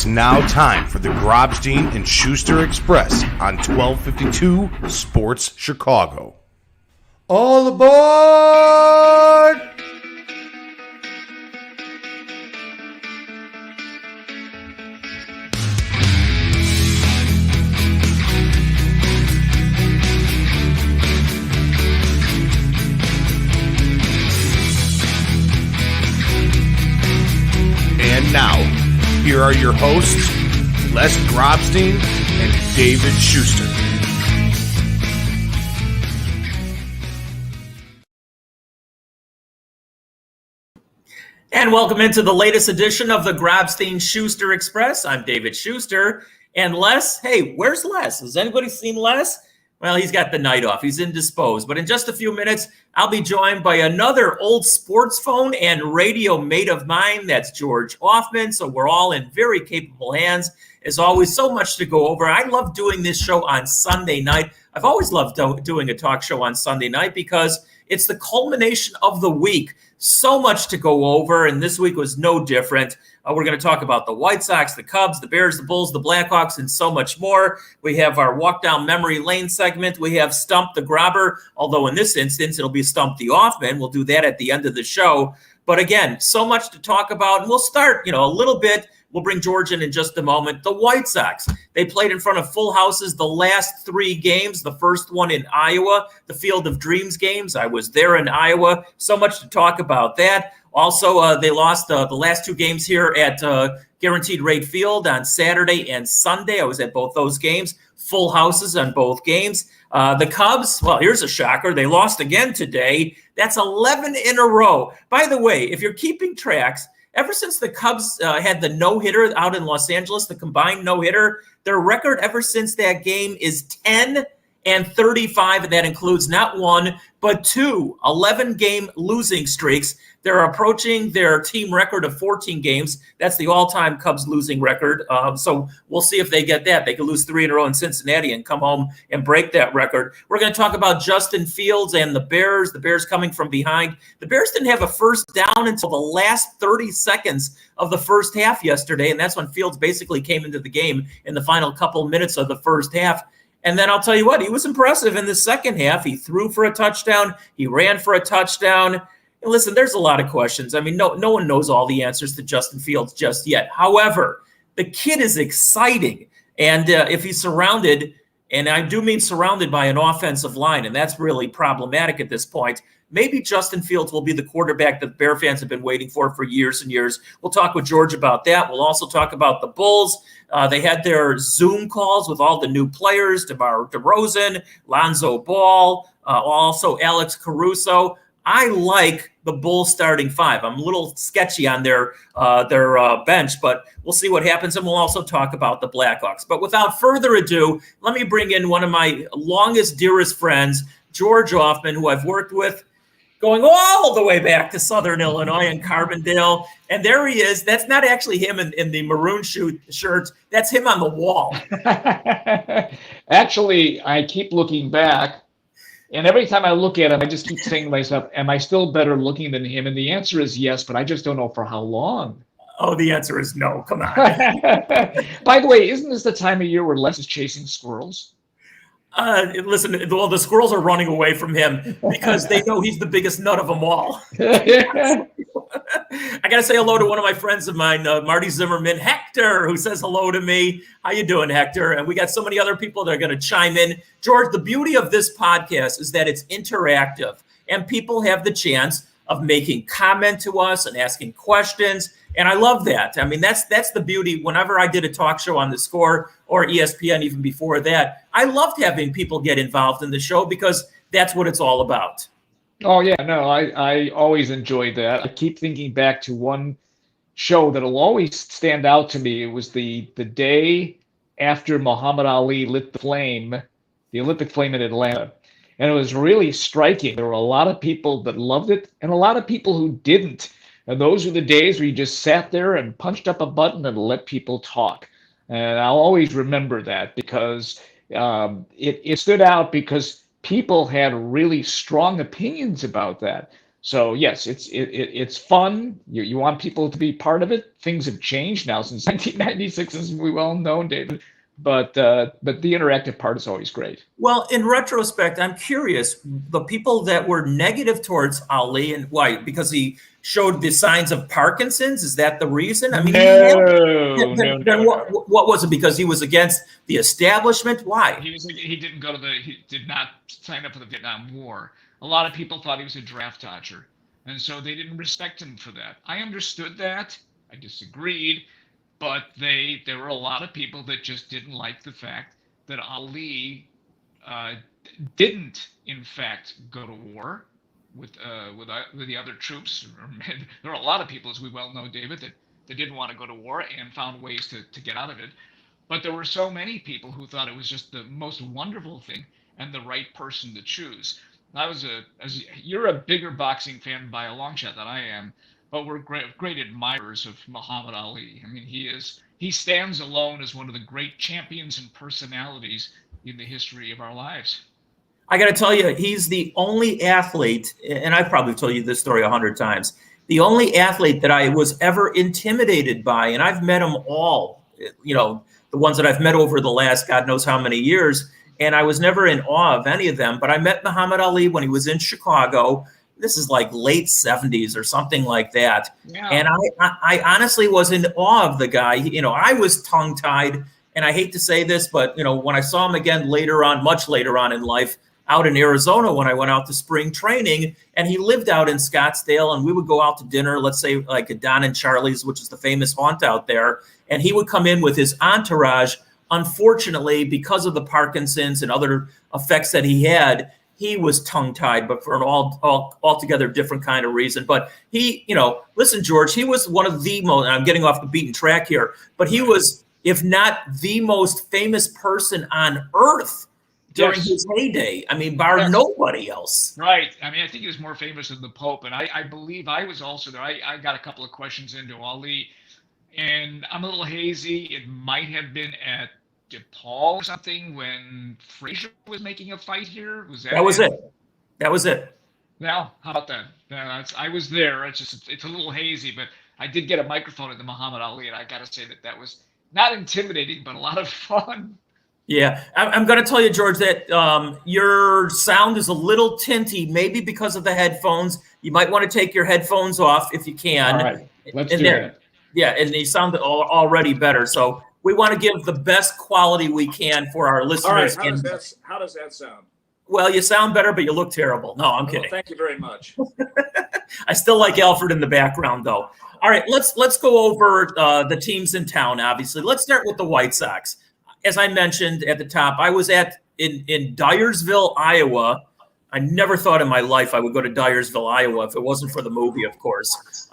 It's now time for the Grobstein and Schuster Express on 1252 Sports Chicago. All aboard! And now, here are your hosts, Les Grobstein and David Schuster. And welcome into the latest edition of the Grobstein Schuster Express. I'm David Schuster. And Les, hey, where's Les? Has anybody seen Les? Well, he's got the night off. He's indisposed. But in just a few minutes, I'll be joined by another old sports phone and radio mate of mine. That's George Ofman. So we're all in very capable hands. As always, so much to go over. I love doing this show on Sunday night. I've always loved doing a talk show on Sunday night because it's the culmination of the week. So much to go over, and this week was no different. We're going to talk about the White Sox, the Cubs, the Bears, the Bulls, the Blackhawks, and so much more. We have our Walk Down Memory Lane segment. We have Stump the Grobber, although in this instance, it'll be Stump the Offman. We'll do that at the end of the show. But again, so much to talk about, and we'll start, a little bit. We'll bring George in just a moment. The White Sox, they played in front of full houses the last three games. The first one in Iowa, the Field of Dreams games. I was there in Iowa. So much to talk about that. Also, they lost the last two games here at Guaranteed Rate Field on Saturday and Sunday. I was at both those games. Full houses on both games. The Cubs, well, here's a shocker. They lost again today. That's 11 in a row. By the way, if you're keeping tracks, ever since the Cubs had the no-hitter out in Los Angeles, the combined no-hitter, their record ever since that game is 10-35, and that includes not one, but two 11-game losing streaks. They're approaching their team record of 14 games. That's the all-time Cubs losing record. So we'll see if they get that. They could lose three in a row in Cincinnati and come home and break that record. We're going to talk about Justin Fields and the Bears coming from behind. The Bears didn't have a first down until the last 30 seconds of the first half yesterday, and that's when Fields basically came into the game in the final couple minutes of the first half. And then I'll tell you what, he was impressive in the second half. He threw for a touchdown. He ran for a touchdown. And listen, there's a lot of questions. I mean, no one knows all the answers to Justin Fields just yet. However, the kid is exciting. And if he's surrounded, and I do mean surrounded by an offensive line, and that's really problematic at this point, maybe Justin Fields will be the quarterback that Bear fans have been waiting for years and years. We'll talk with George about that. We'll also talk about the Bulls. They had their Zoom calls with all the new players, DeMar DeRozan, Lonzo Ball, also Alex Caruso. I like the Bulls starting five. I'm a little sketchy on their bench, but we'll see what happens, and we'll also talk about the Blackhawks. But without further ado, let me bring in one of my longest, dearest friends, George Ofman, who I've worked with going all the way back to Southern Illinois and Carbondale. And there he is. That's not actually him in the maroon shirt. That's him on the wall. Actually, I keep looking back. And every time I look at him, I just keep saying to myself, am I still better looking than him? And the answer is yes, but I just don't know for how long. Oh, the answer is no. Come on. By the way, isn't this the time of year where Les is chasing squirrels? Listen, well, the squirrels are running away from him because they know he's the biggest nut of them all. I got to say hello to one of my friends of mine, Marty Zimmerman, Hector, who says hello to me. How you doing, Hector? And we got so many other people that are going to chime in. George, the beauty of this podcast is that it's interactive and people have the chance of making comment to us and asking questions. And I love that. I mean, that's the beauty. Whenever I did a talk show on The Score or ESPN, even before that, I loved having people get involved in the show because that's what it's all about. Oh, yeah, no, I always enjoyed that. I keep thinking back to one show that'll always stand out to me. It was the day after Muhammad Ali lit the Olympic flame in Atlanta. And it was really striking. There were a lot of people that loved it and a lot of people who didn't. And those were the days where you just sat there and punched up a button and let people talk. And I'll always remember that because it stood out because people had really strong opinions about that. So yes, it's fun. You want people to be part of it. Things have changed now since 1996, as we well know, David. But the interactive part is always great. Well, in retrospect, I'm curious. The people that were negative towards Ali, and why? Because he showed the signs of Parkinson's. Is that the reason? I mean, No, no, then no, no. what was it? Because he was against the establishment? Why? He didn't go to he did not sign up for the Vietnam War. A lot of people thought he was a draft dodger, and so they didn't respect him for that. I understood that. I disagreed, but there were a lot of people that just didn't like the fact that Ali uh, didn't, in fact, go to war with the other troops. There are a lot of people, as we well know, David, that didn't want to go to war and found ways to get out of it. But there were so many people who thought it was just the most wonderful thing and the right person to choose. You're a bigger boxing fan by a long shot than I am, but we're great admirers of Muhammad Ali. I mean, he stands alone as one of the great champions and personalities in the history of our lives. I got to tell you, he's the only athlete, and I've probably told you this story 100 times. The only athlete that I was ever intimidated by, and I've met them all, the ones that I've met over the last God knows how many years, and I was never in awe of any of them. But I met Muhammad Ali when he was in Chicago. This is like late 70s or something like that. Yeah. And I honestly was in awe of the guy. I was tongue-tied, and I hate to say this, but, when I saw him again later on, much later on in life, out in Arizona when I went out to spring training, and he lived out in Scottsdale, and we would go out to dinner, let's say like a Don and Charlie's, which is the famous haunt out there. And he would come in with his entourage. Unfortunately, because of the Parkinson's and other effects that he had, he was tongue-tied, but for an altogether different kind of reason. But he, listen, George, he was one of the most, and I'm getting off the beaten track here, but he was, if not the most famous person on earth during his heyday. I mean, bar nobody else. Right. I mean, I think he was more famous than the Pope. And I believe I was also there. I got a couple of questions into Ali, and I'm a little hazy. It might have been at DePaul or something when Frazier was making a fight here. That was it. That was it. Now, how about that? I was there. It's a little hazy, but I did get a microphone at the Muhammad Ali, and I got to say that was not intimidating, but a lot of fun. Yeah, I'm going to tell you, George, that your sound is a little tinty, maybe because of the headphones. You might want to take your headphones off if you can. All right, let's do that. Yeah, and they sound already better. So we want to give the best quality we can for our listeners. All right, how does that sound? Well, you sound better, but you look terrible. No, I'm kidding. Thank you very much. I still like Alfred in the background, though. All right, let's go over the teams in town, obviously. Let's start with the White Sox. As I mentioned at the top, I was in Dyersville, Iowa. I never thought in my life I would go to Dyersville, Iowa, if it wasn't for the movie, of course.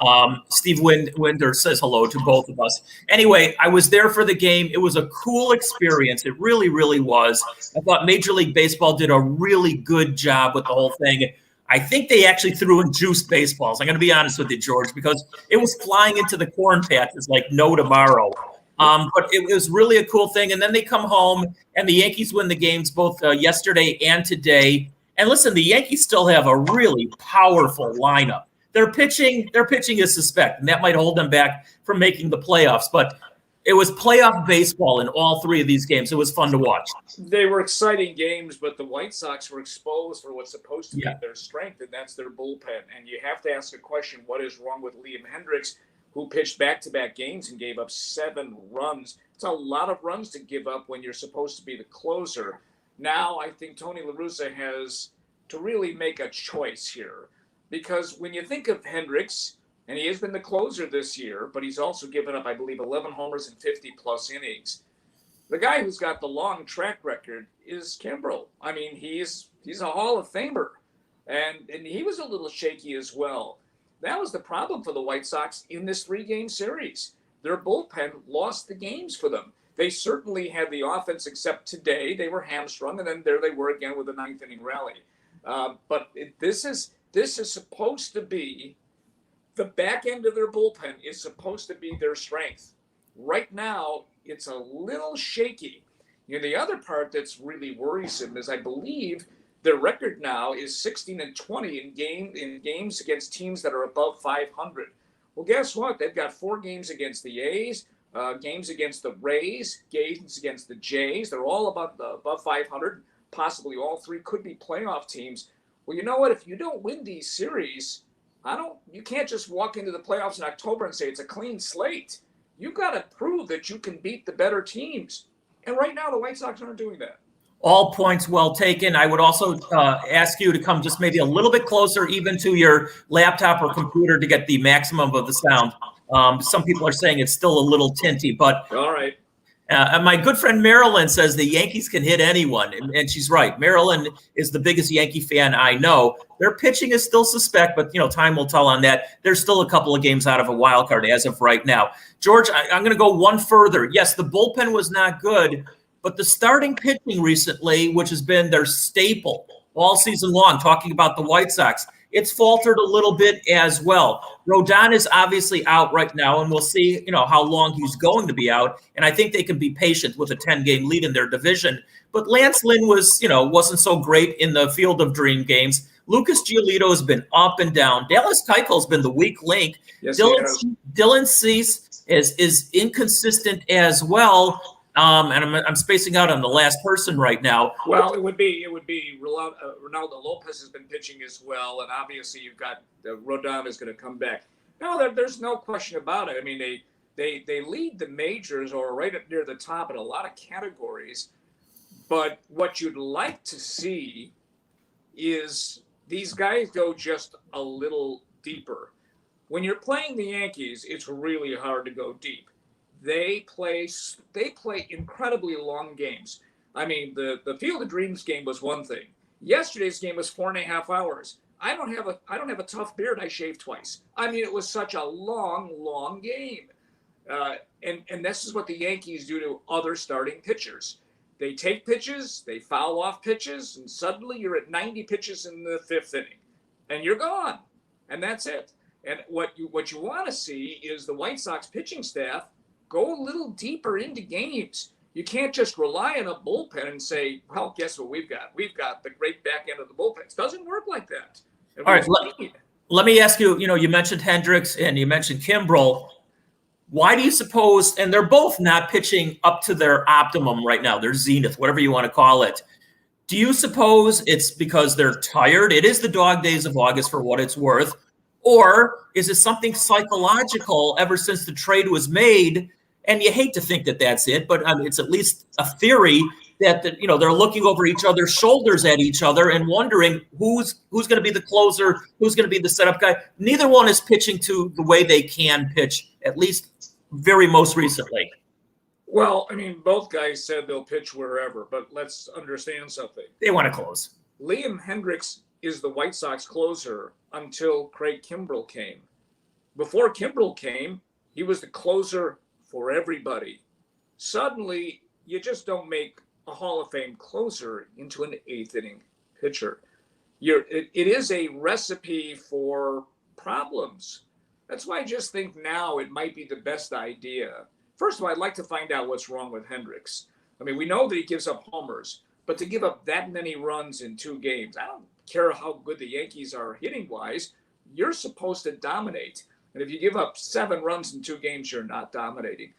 Steve Winder says hello to both of us. Anyway, I was there for the game. It was a cool experience. It really, really was. I thought Major League Baseball did a really good job with the whole thing. I think they actually threw in juiced baseballs. I'm going to be honest with you, George, because it was flying into the corn patches like no tomorrow. But it was really a cool thing. And then they come home, and the Yankees win the games both yesterday and today. And listen, the Yankees still have a really powerful lineup. Their pitching is suspect, and that might hold them back from making the playoffs. But it was playoff baseball in all three of these games. It was fun to watch. They were exciting games, but the White Sox were exposed for what's supposed to be their strength, and that's their bullpen. And you have to ask a question, what is wrong with Liam Hendricks, who pitched back-to-back games and gave up 7 runs? It's a lot of runs to give up when you're supposed to be the closer. Now I think Tony La Russa has to really make a choice here, because when you think of Hendricks, and he has been the closer this year, but he's also given up, I believe, 11 homers and 50-plus innings. The guy who's got the long track record is Kimbrel. I mean, he's a Hall of Famer, and he was a little shaky as well. That was the problem for the White Sox in this 3-game series. Their bullpen lost the games for them. They certainly had the offense, except today they were hamstrung, and then there they were again with a 9th-inning rally. But this is supposed to be the back end of their bullpen is supposed to be their strength. Right now, it's a little shaky. The other part that's really worrisome is I believe Their record now is 16-20 in games against teams that are above 500. Well, guess what? They've got 4 games against the A's, games against the Rays, games against the Jays. They're all above 500. Possibly all 3 could be playoff teams. Well, you know what? If you don't win these series, you can't just walk into the playoffs in October and say it's a clean slate. You've got to prove that you can beat the better teams. And right now, the White Sox aren't doing that. All points well taken. I would also ask you to come just maybe a little bit closer, even to your laptop or computer, to get the maximum of the sound. Some people are saying it's still a little tinty, but all right. My good friend Marilyn says the Yankees can hit anyone, and she's right. Marilyn is the biggest Yankee fan I know. Their pitching is still suspect, but time will tell on that. There's still a couple of games out of a wild card as of right now. George, I'm going to go one further. Yes, the bullpen was not good, but the starting pitching recently, which has been their staple all season long, talking about the White Sox, it's faltered a little bit as well. Rodon is obviously out right now, and we'll see, how long he's going to be out. And I think they can be patient with a 10-game lead in their division. But Lance Lynn wasn't so great in the Field of Dream games. Lucas Giolito has been up and down. Dallas Keuchel's been the weak link. Yes, Dylan Cease is inconsistent as well. And I'm spacing out on the last person right now. Well, it would be Ronaldo Lopez has been pitching as well, and obviously you've got Rodon is going to come back. No, there's no question about it. I mean, they lead the majors or right up near the top in a lot of categories. But what you'd like to see is these guys go just a little deeper. When you're playing the Yankees, it's really hard to go deep. They play incredibly long games. I mean, the Field of Dreams game was one thing. Yesterday's game was 4.5 hours. I don't have a tough beard. I shave twice. I mean, it was such a long game. And this is what the Yankees do to other starting pitchers. They take pitches, they foul off pitches, and suddenly you're at 90 pitches in the 5th inning, and you're gone. And that's it. And what you want to see is the White Sox pitching staff go a little deeper into games. You can't just rely on a bullpen and say, well, guess what we've got? We've got the great back end of the bullpen. It doesn't work like that. All right, let me ask you, you mentioned Hendricks and you mentioned Kimbrel. Why do you suppose, and they're both not pitching up to their optimum right now, their zenith, whatever you want to call it. Do you suppose it's because they're tired? It is the dog days of August for what it's worth. Or is it something psychological ever since the trade was made? And you hate to think that that's it, but it's at least a theory that they're looking over each other's shoulders at each other and wondering who's going to be the closer, who's going to be the setup guy. Neither one is pitching to the way they can pitch, at least very most recently. Well, I mean, both guys said they'll pitch wherever, but let's understand something. They want to close. Liam Hendricks is the White Sox closer until Craig Kimbrel came. Before Kimbrel came, he was the closer for everybody. Suddenly, you just don't make a Hall of Fame closer into an 8th inning pitcher. It is a recipe for problems. That's why I just think now it might be the best idea. First of all, I'd like to find out what's wrong with Hendricks. I mean, we know that he gives up homers, but to give up that many runs in 2 games, I don't care how good the Yankees are hitting-wise, you're supposed to dominate. And if you give up 7 runs in 2 games, you're not dominating.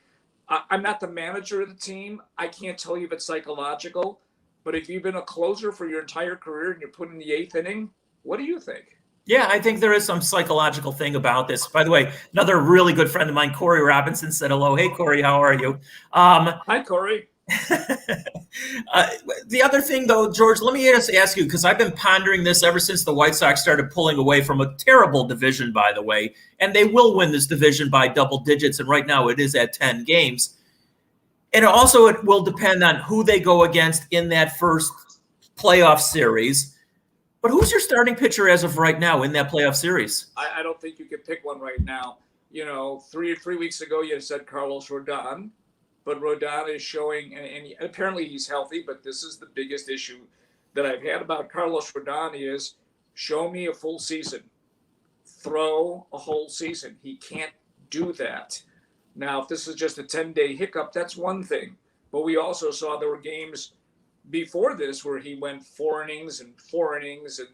I'm not the manager of the team. I can't tell you if it's psychological. But if you've been a closer for your entire career and you're put in the 8th inning, what do you think? Yeah, I think there is some psychological thing about this. By the way, another really good friend of mine, Corey Robinson, said hello. Hey, Corey, how are you? Hi, Corey. The other thing, though, George, let me just ask you, because I've been pondering this ever since the White Sox started pulling away from a terrible division, by the way, and they will win this division by double digits, and right now it is at 10 games. And also it will depend on who they go against in that first playoff series. But who's your starting pitcher as of right now in that playoff series? I don't think you could pick one right now. 3 weeks ago you said Carlos Rodon. But Rodon is showing, and apparently he's healthy, but this is the biggest issue that I've had about Carlos Rodon is show me a full season. Throw a whole season. He can't do that. Now, if this is just a 10-day hiccup, that's one thing. But we also saw there were games before this where he went 4 innings and 4 innings, and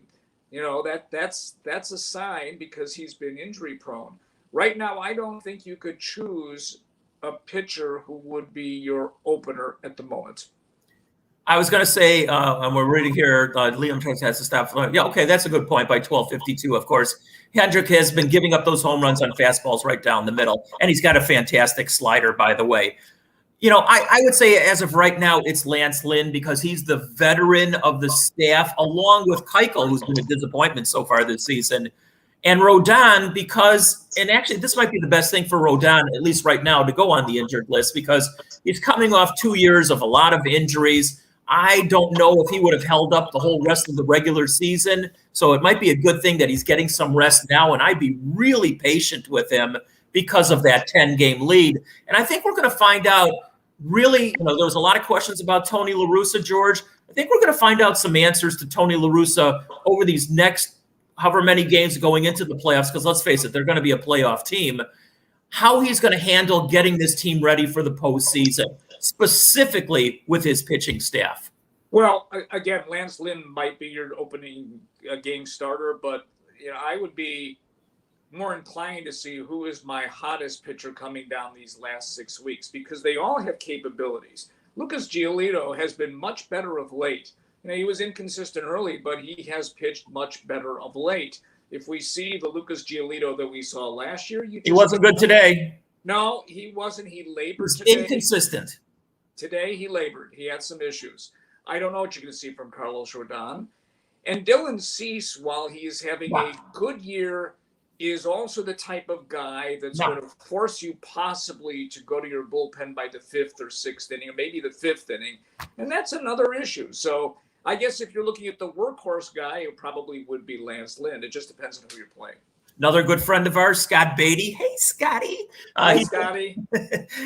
that's a sign because he's been injury prone. Right now, I don't think you could choose a pitcher who would be your opener at the moment. I was going to say, and we're reading here, Liam has to stop. Yeah, okay, that's a good point. By 12:52, of course, Hendrick has been giving up those home runs on fastballs right down the middle, and he's got a fantastic slider, by the way. I would say as of right now, it's Lance Lynn because he's the veteran of the staff, along with Keuchel, who's been a disappointment so far this season, and Rodon and actually this might be the best thing for Rodon, at least right now, to go on the injured list because he's coming off 2 years of a lot of injuries. I don't know if he would have held up the whole rest of the regular season, so it might be a good thing that he's getting some rest now, and I'd be really patient with him because of that 10-game lead. And I think we're going to find out really, there was a lot of questions about Tony La Russa, George. I think we're going to find out some answers to Tony La Russa over these next however many games going into the playoffs, because let's face it, they're going to be a playoff team, how he's going to handle getting this team ready for the postseason, specifically with his pitching staff. Well, again, Lance Lynn might be your opening game starter, but I would be more inclined to see who is my hottest pitcher coming down these last 6 weeks, because they all have capabilities. Lucas Giolito has been much better of late. He was inconsistent early, but he has pitched much better of late. If we see the Lucas Giolito that we saw last year, he wasn't good today. No, he wasn't. He labored today. Inconsistent. Today he labored. He had some issues. I don't know what you're going to see from Carlos Rodon. And Dylan Cease, while he is having a good year, is also the type of guy that's going to force you possibly to go to your bullpen by the 5th or 6th inning, or maybe the 5th inning. And that's another issue. So I guess if you're looking at the workhorse guy, it probably would be Lance Lynn. It just depends on who you're playing. Another good friend of ours, Scott Beatty. Hey, Scotty. Hi, Scotty.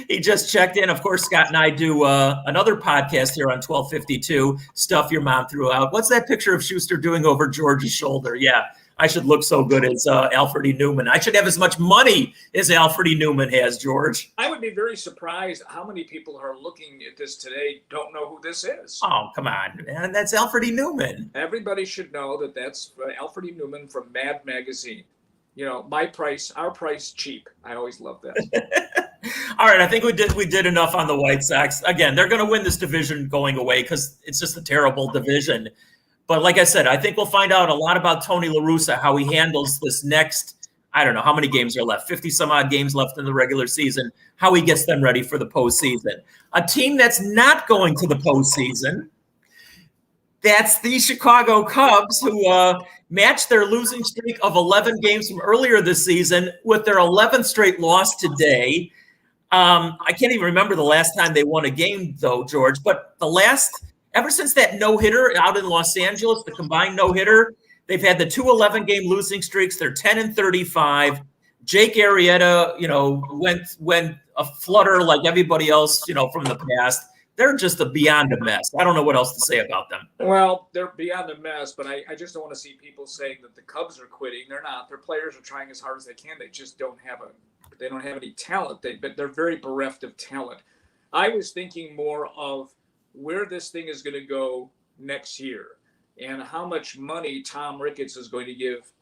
He just checked in. Of course, Scott and I do another podcast here on 1252, Stuff Your Mom Threw Out. What's that picture of Schuster doing over George's shoulder? Yeah, I should look so good as Alfred E. Newman. I should have as much money as Alfred E. Newman has, George. I would be very surprised how many people are looking at this today don't know who this is. Oh, come on, man. That's Alfred E. Newman. Everybody should know that that's Alfred E. Newman from Mad Magazine. My price, our price, cheap. I always love that. All right, I think we did enough on the White Sox. Again, they're going to win this division going away because it's just a terrible division. But like I said, I think we'll find out a lot about Tony La Russa, how he handles this next, I don't know how many games are left, 50 some odd games left in the regular season, how he gets them ready for the postseason. A team that's not going to the postseason, that's the Chicago Cubs, who matched their losing streak of 11 games from earlier this season with their 11th straight loss today. I can't even remember the last time they won a game, though, George. But ever since that no-hitter out in Los Angeles, the combined no-hitter, they've had the 2 11-game losing streaks. They're 10-35. Jake Arrieta, went a flutter like everybody else, from the past. They're just beyond a mess. I don't know what else to say about them. Well, they're beyond a mess, but I just don't want to see people saying that the Cubs are quitting. They're not. Their players are trying as hard as they can. They just don't have any talent. But they're very bereft of talent. I was thinking more of where this thing is going to go next year and how much money Tom Ricketts is going to give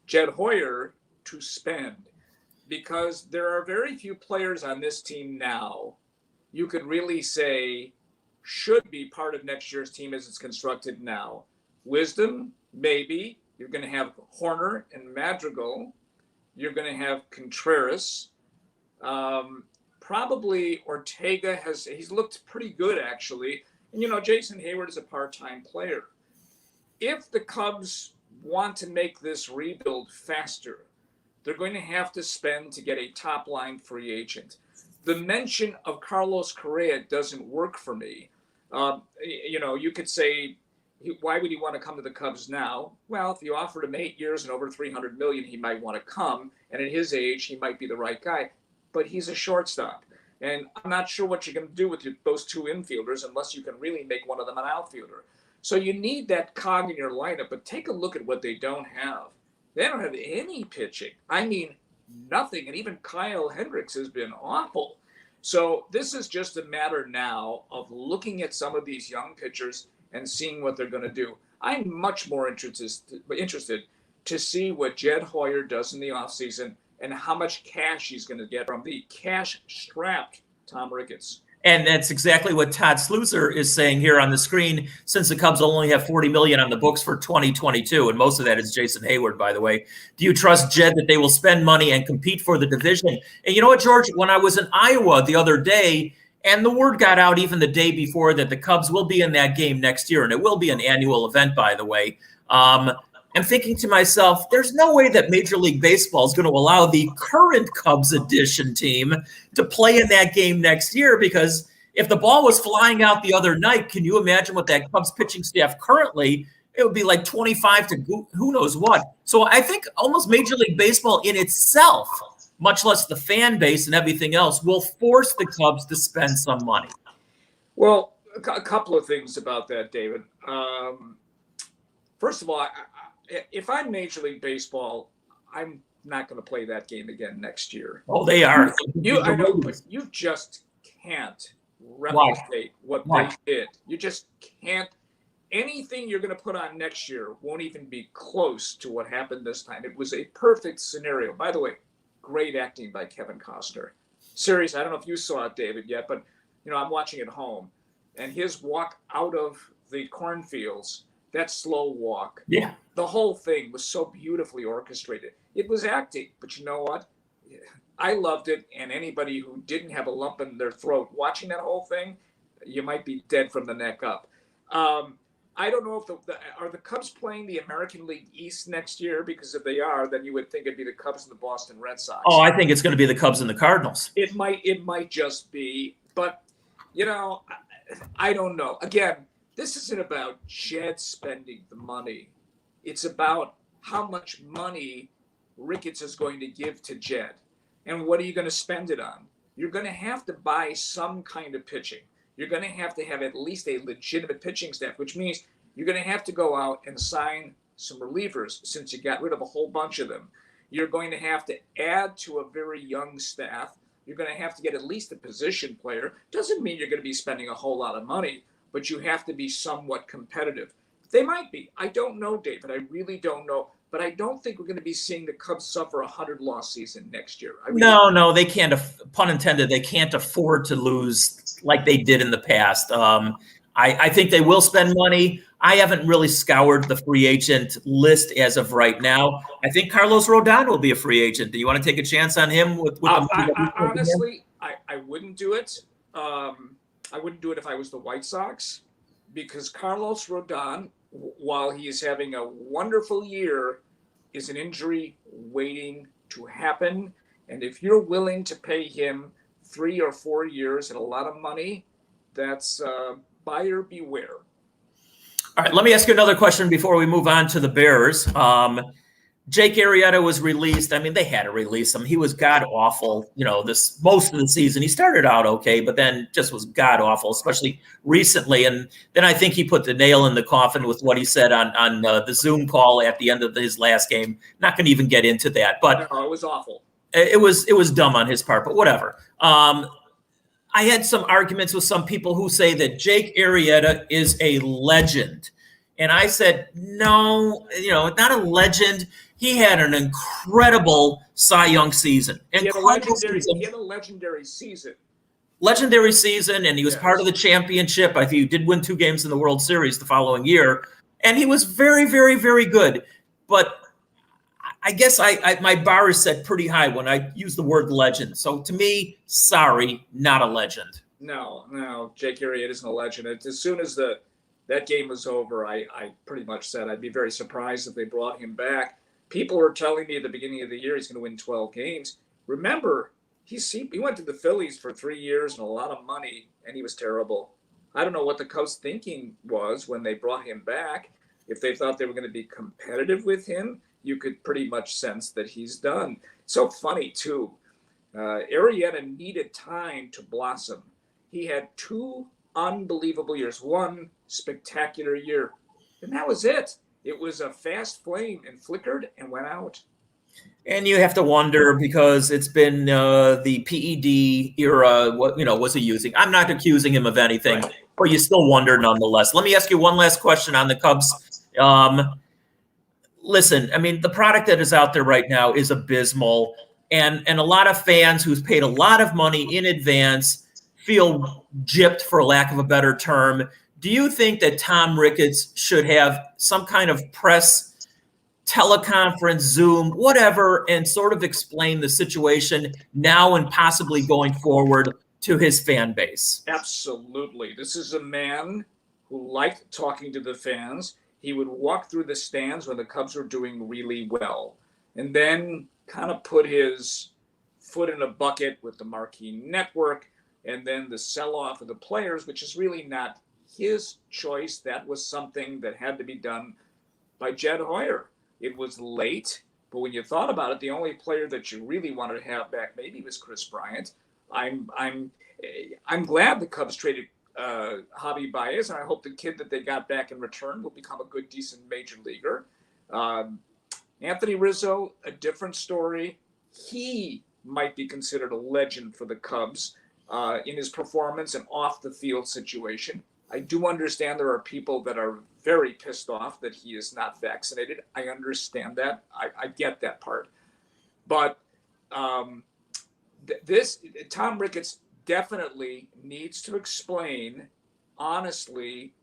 Jed Hoyer to spend, because there are very few players on this team now you could really say should be part of next year's team as it's constructed now. Wisdom, maybe. You're going to have Horner and Madrigal. You're going to have Contreras. Probably Ortega he's looked pretty good, actually. And, Jason Hayward is a part-time player. If the Cubs want to make this rebuild faster, they're going to have to spend to get a top-line free agent. The mention of Carlos Correa doesn't work for me. You could say, why would he want to come to the Cubs now? Well, if you offered him 8 years and over $300 million, he might want to come. And at his age, he might be the right guy. But he's a shortstop. And I'm not sure what you're going to do with those 2 infielders unless you can really make one of them an outfielder. So you need that cog in your lineup. But take a look at what they don't have. They don't have any pitching. I mean, nothing. And even Kyle Hendricks has been awful. So this is just a matter now of looking at some of these young pitchers and seeing what they're going to do. I'm much more interested to see what Jed Hoyer does in the offseason and how much cash he's going to get from the cash-strapped Tom Ricketts. And that's exactly what Todd Sluicer is saying here on the screen, since the Cubs only have $40 million on the books for 2022, and most of that is Jason Hayward, by the way. Do you trust Jed that they will spend money and compete for the division? And you know what, George? When I was in Iowa the other day, and the word got out even the day before that the Cubs will be in that game next year, and it will be an annual event, by the way. I'm thinking to myself, there's no way that Major League Baseball is going to allow the current Cubs edition team to play in that game next year, because if the ball was flying out the other night, can you imagine what that Cubs pitching staff currently, it would be like 25 to who knows what. So I think almost Major League Baseball in itself, much less the fan base and everything else, will force the Cubs to spend some money. Well, a couple of things about that, David. First of all, if I'm Major League Baseball, I'm not going to play that game again next year. Oh, they are. I know, but you just can't replicate what they did. You just can't. Anything you're going to put on next year won't even be close to what happened this time. It was a perfect scenario. By the way, great acting by Kevin Costner. Seriously, I don't know if you saw it, David, yet, but I'm watching at home, and his walk out of the cornfields, that slow walk. Yeah. The whole thing was so beautifully orchestrated. It was acting, but you know what? I loved it, and anybody who didn't have a lump in their throat watching that whole thing, you might be dead from the neck up. I don't know if are the Cubs playing the American League East next year? Because if they are, then you would think it'd be the Cubs and the Boston Red Sox. Oh, I think it's going to be the Cubs and the Cardinals. It might just be, but I don't know. Again, this isn't about Jed spending the money. It's about how much money Ricketts is going to give to Jed. And what are you going to spend it on? You're going to have to buy some kind of pitching. You're going to have at least a legitimate pitching staff, which means you're going to have to go out and sign some relievers since you got rid of a whole bunch of them. You're going to have to add to a very young staff. You're going to have to get at least a position player. Doesn't mean you're going to be spending a whole lot of money, but you have to be somewhat competitive. They might be. I don't know, David. I really don't know. But I don't think we're going to be seeing the Cubs suffer a 100-loss season next year. No, they can't. Pun intended. They can't afford to lose like they did in the past. I think they will spend money. I haven't really scoured the free agent list as of right now. I think Carlos Rodon will be a free agent. Do you want to take a chance on him? Honestly, I wouldn't do it. I wouldn't do it if I was the White Sox, because Carlos Rodon, while he is having a wonderful year, is an injury waiting to happen. And if you're willing to pay him 3 or 4 years and a lot of money, that's buyer beware. All right, let me ask you another question before we move on to the Bears. Jake Arrieta was released. I mean, they had to release him. He was god-awful, this most of the season. He started out okay, but then just was god-awful, especially recently. And then I think he put the nail in the coffin with what he said on the Zoom call at the end of his last game. Not going to even get into that. But no, it was awful. It was dumb on his part, but whatever. I had some arguments with some people who say that Jake Arrieta is a legend. And I said, no, not a legend. He had an incredible Cy Young season. He had a legendary season. Legendary season, and he was part of the championship. I think he did win 2 games in the World Series the following year. And he was very, very, very good. But I guess my bar is set pretty high when I use the word legend. So to me, sorry, not a legend. No, Jake Arrieta isn't a legend. As soon as that game was over, I pretty much said I'd be very surprised if they brought him back. People were telling me at the beginning of the year he's going to win 12 games. Remember, he went to the Phillies for 3 years and a lot of money, and he was terrible. I don't know what the Cubs' thinking was when they brought him back. If they thought they were going to be competitive with him, you could pretty much sense that he's done. So funny, too. Arrieta needed time to blossom. He had 2 unbelievable years, 1 spectacular year, and that was it. It was a fast flame and flickered and went out. And you have to wonder because it's been the PED era. What was he using? I'm not accusing him of anything, Right. but you still wonder nonetheless. Let me ask you one last question on the Cubs. Listen, I mean, the product that is out there right now is abysmal, and a lot of fans who's paid a lot of money in advance feel gypped, for lack of a better term. Do you think that Tom Ricketts should have some kind of press teleconference, Zoom, whatever, and sort of explain the situation now and possibly going forward to his fan base? Absolutely. This is a man who liked talking to the fans. He would walk through the stands when the Cubs were doing really well, and then kind of put his foot in a bucket with the marquee network, and then the sell-off of the players, which is really not his choice. That was something that had to be done by Jed Hoyer. It was late, but when you thought about it, the only player that you really wanted to have back maybe was Chris Bryant. I'm glad the Cubs traded Javi Baez, and I hope the kid that they got back in return will become a good, decent major leaguer. Anthony Rizzo, a different story. He might be considered a legend for the Cubs in his performance and off the field situation. I do understand there are people that are very pissed off that he is not vaccinated. I understand that. I get that part. But Tom Ricketts definitely needs to explain honestly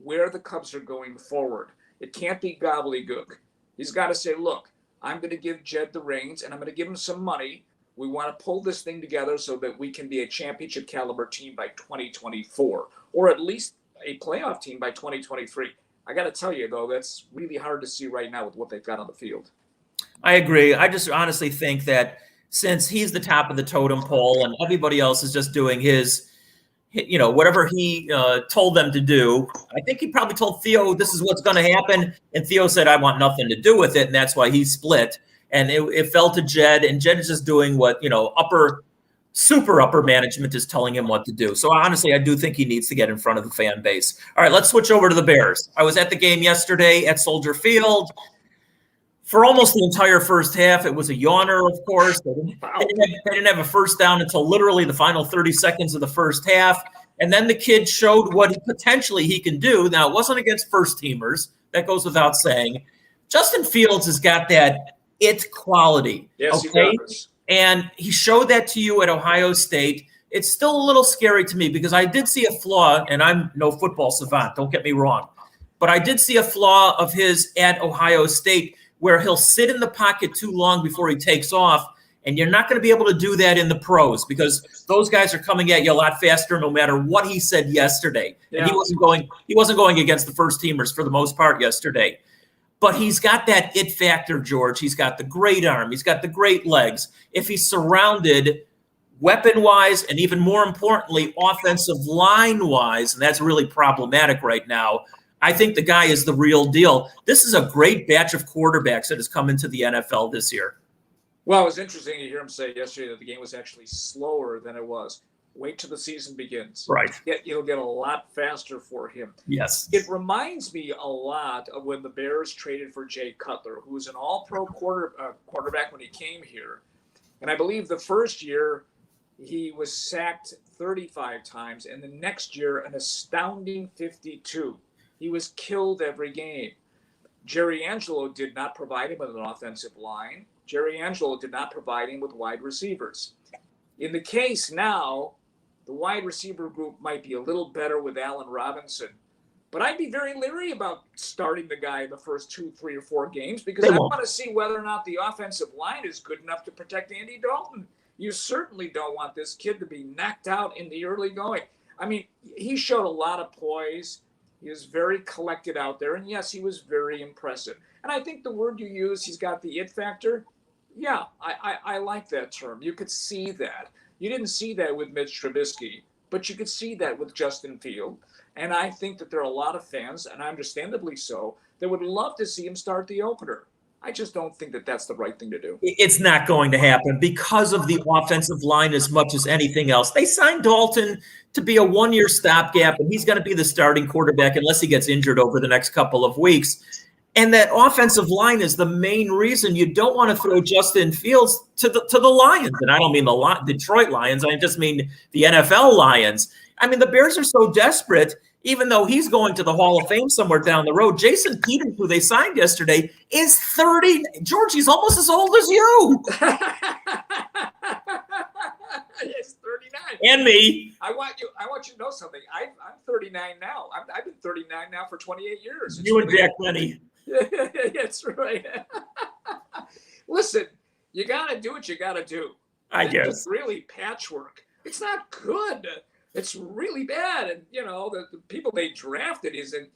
where the Cubs are going forward. It can't be gobbledygook. He's got to say, look, I'm going to give Jed the reins and I'm going to give him some money. We want to pull this thing together so that we can be a championship caliber team by 2024, or at least a playoff team by 2023. I got to tell you, though, that's really hard to see right now with what they've got on the field. I agree. I just honestly think that since he's the top of the totem pole and everybody else is just doing his, whatever he told them to do, I think he probably told Theo, this is what's going to happen. And Theo said, I want nothing to do with it. And that's why he split. And it fell to Jed, and Jed is just doing what, super upper management is telling him what to do. So honestly, I do think he needs to get in front of the fan base. All right, let's switch over to the Bears. I was at the game yesterday at Soldier Field. For almost the entire first half, it was a yawner, of course. They didn't have a first down until literally the final 30 seconds of the first half. And then the kid showed what potentially he can do. Now, it wasn't against first-teamers. That goes without saying. Justin Fields has got that it quality. Yes, okay? He does. And he showed that to you at Ohio State. It's still a little scary to me because I did see a flaw, and I'm no football savant, don't get me wrong. But I did see a flaw of his at Ohio State where he'll sit in the pocket too long before he takes off. And you're not going to be able to do that in the pros because those guys are coming at you a lot faster no matter what he said yesterday. Yeah. And he wasn't going against the first teamers for the most part yesterday. But he's got that it factor, George. He's got the great arm. He's got the great legs. If he's surrounded weapon-wise and even more importantly, offensive line-wise, and that's really problematic right now, I think the guy is the real deal. This is a great batch of quarterbacks that has come into the NFL this year. Well, it was interesting to hear him say yesterday that the game was actually slower than it was. Wait till the season begins. Right. It'll get a lot faster for him. Yes. It reminds me a lot of when the Bears traded for Jay Cutler, who was an all-pro quarterback when he came here. And I believe the first year he was sacked 35 times, and the next year an astounding 52. He was killed every game. Jerry Angelo did not provide him with an offensive line. Jerry Angelo did not provide him with wide receivers. In the case now, the wide receiver group might be a little better with Allen Robinson, but I'd be very leery about starting the guy in the first 2, 3, or 4 games because I want to see whether or not the offensive line is good enough to protect Andy Dalton. You certainly don't want this kid to be knocked out in the early going. I mean, he showed a lot of poise. He was very collected out there, and yes, he was very impressive. And I think the word you use, he's got the it factor. Yeah, I like that term. You could see that. You didn't see that with Mitch Trubisky, but you could see that with Justin Field. And I think that there are a lot of fans, and understandably so, that would love to see him start the opener. I just don't think that that's the right thing to do. It's not going to happen because of the offensive line as much as anything else. They signed Dalton to be a one-year stopgap, and he's going to be the starting quarterback unless he gets injured over the next couple of weeks. And that offensive line is the main reason you don't want to throw Justin Fields to the Lions. And I don't mean the Detroit Lions. I just mean the NFL Lions. I mean, the Bears are so desperate, even though he's going to the Hall of Fame somewhere down the road. Jason Peters, who they signed yesterday, is 30. George, he's almost as old as you. It's 39. And me. I want you to know something. I'm 39 now. I've been 39 now for 28 years. You and Jack Lenny. That's right. Listen, you got to do what you got to do. I guess. It's really patchwork. It's not good. It's really bad. And, the people they drafted is a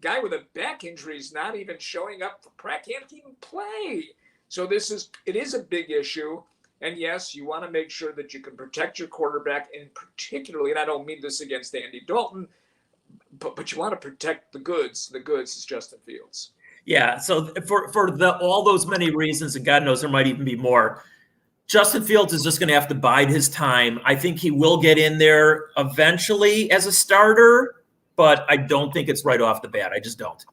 guy with a back injury is not even showing up for practice, can't even play. So it is a big issue. And yes, you want to make sure that you can protect your quarterback, and particularly, and I don't mean this against Andy Dalton, but you want to protect the goods. The goods is Justin Fields. Yeah. So for all those many reasons, and God knows there might even be more, Justin Fields is just going to have to bide his time. I think he will get in there eventually as a starter, but I don't think it's right off the bat. I just don't.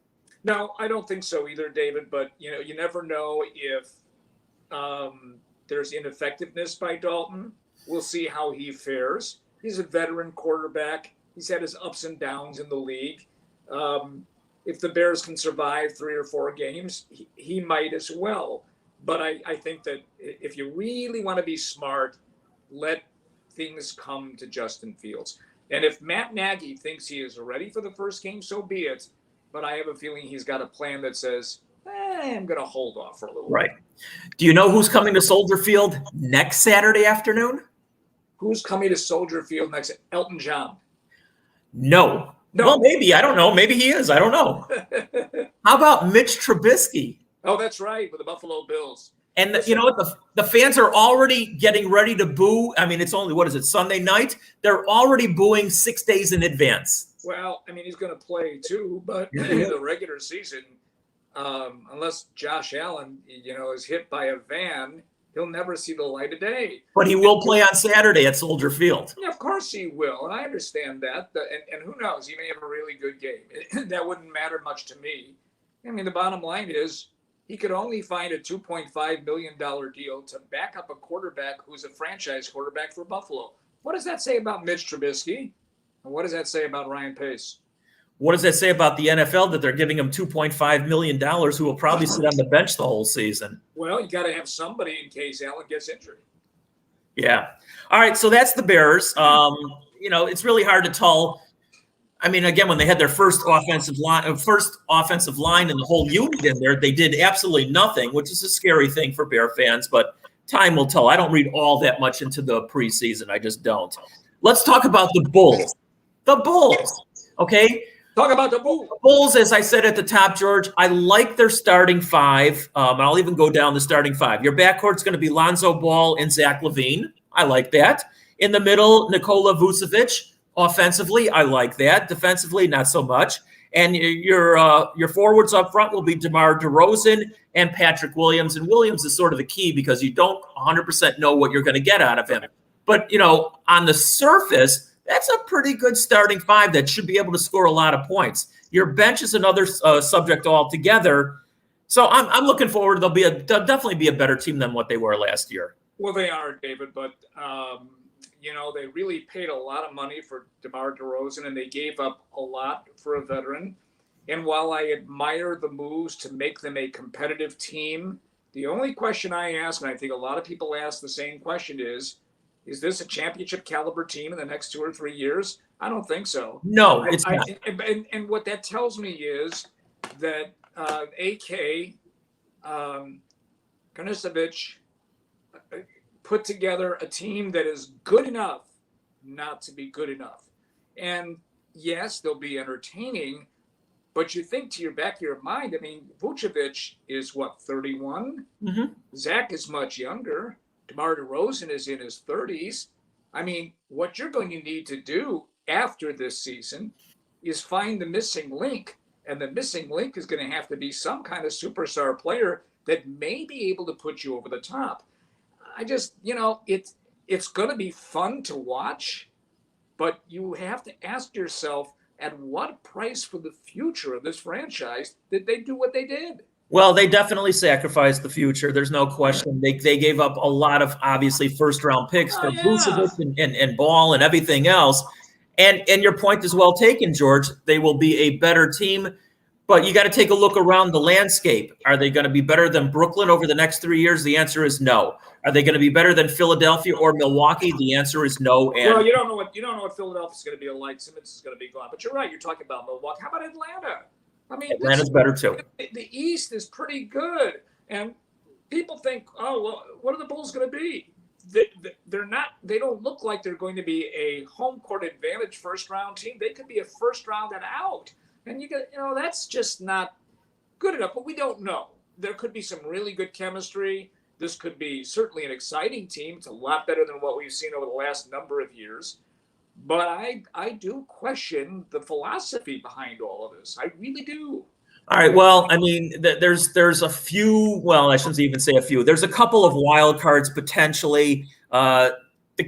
No, I don't think so either, David. But you never know if there's ineffectiveness by Dalton. We'll see how he fares. He's a veteran quarterback. He's had his ups and downs in the league. If the Bears can survive 3 or 4 games, he might as well. But I think that if you really want to be smart, let things come to Justin Fields. And if Matt Nagy thinks he is ready for the first game, so be it. But I have a feeling he's got a plan that says, I'm going to hold off for a little while. Do you know who's coming to Soldier Field next Saturday afternoon? Who's coming to Soldier Field next? Elton John. No. Well, maybe. I don't know. Maybe he is. I don't know. How about Mitch Trubisky? Oh, that's right, with the Buffalo Bills. And you know what? The fans are already getting ready to boo. I mean, it's only, Sunday night? They're already booing 6 days in advance. Well, I mean, he's going to play too, but in the regular season, unless Josh Allen, is hit by a van, he'll never see the light of day. But he will play on Saturday at Soldier Field. Yeah, of course he will, and I understand that. And who knows? He may have a really good game. That wouldn't matter much to me. I mean, the bottom line is he could only find a $2.5 million deal to back up a quarterback who's a franchise quarterback for Buffalo. What does that say about Mitch Trubisky? And what does that say about Ryan Pace? What does that say about the NFL that they're giving him $2.5 million who will probably sit on the bench the whole season? Well, you got to have somebody in case Allen gets injured. Yeah. All right. So that's the Bears. It's really hard to tell. I mean, again, when they had their first offensive line and the whole unit in there, they did absolutely nothing, which is a scary thing for Bear fans, but time will tell. I don't read all that much into the preseason. I just don't. Let's talk about the Bulls. The Bulls. Okay. Talk about the Bulls. The Bulls, as I said at the top, George, I like their starting five. I'll even go down the starting five. Your backcourt's going to be Lonzo Ball and Zach LaVine. I like that. In the middle, Nikola Vucevic. Offensively, I like that. Defensively, not so much. And your forwards up front will be DeMar DeRozan and Patrick Williams. And Williams is sort of the key because you don't 100% know what you're going to get out of him. But, on the surface, that's a pretty good starting five that should be able to score a lot of points. Your bench is another subject altogether. So I'm looking forward. They'll definitely be a better team than what they were last year. Well, they are, David, but they really paid a lot of money for DeMar DeRozan, and they gave up a lot for a veteran. And while I admire the moves to make them a competitive team, the only question I ask, and I think a lot of people ask the same question, is this a championship caliber team in the next 2 or 3 years? I don't think so. No, it's not. And what that tells me is that AK Konicevic put together a team that is good enough not to be good enough. And yes, they'll be entertaining, but you think to your back of your mind, I mean, Vucevic is 31? Mm-hmm. Zach is much younger. DeMar DeRozan is in his 30s. I mean, what you're going to need to do after this season is find the missing link. And the missing link is going to have to be some kind of superstar player that may be able to put you over the top. I just, it's going to be fun to watch, but you have to ask yourself, at what price for the future of this franchise did they do what they did? Well, they definitely sacrificed the future. There's no question. They gave up a lot of obviously first round picks for Vucevic and Ball and everything else. And your point is well taken, George. They will be a better team, but you got to take a look around the landscape. Are they going to be better than Brooklyn over the next 3 years? The answer is no. Are they going to be better than Philadelphia or Milwaukee? The answer is no. And well, you don't know what Philadelphia's going to be like. Simmons is going to be gone, but you're right. You're talking about Milwaukee. How about Atlanta? I mean, Atlanta's better too. The East is pretty good, and people think, oh, well, what are the Bulls going to be? They're not. They don't look like they're going to be a home court advantage first round team. They could be a first round and out, and that's just not good enough. But we don't know. There could be some really good chemistry. This could be certainly an exciting team. It's a lot better than what we've seen over the last number of years. But I do question the philosophy behind all of this. I really do. All right. Well, I mean, there's a few. Well, I shouldn't even say a few. There's a couple of wild cards potentially. The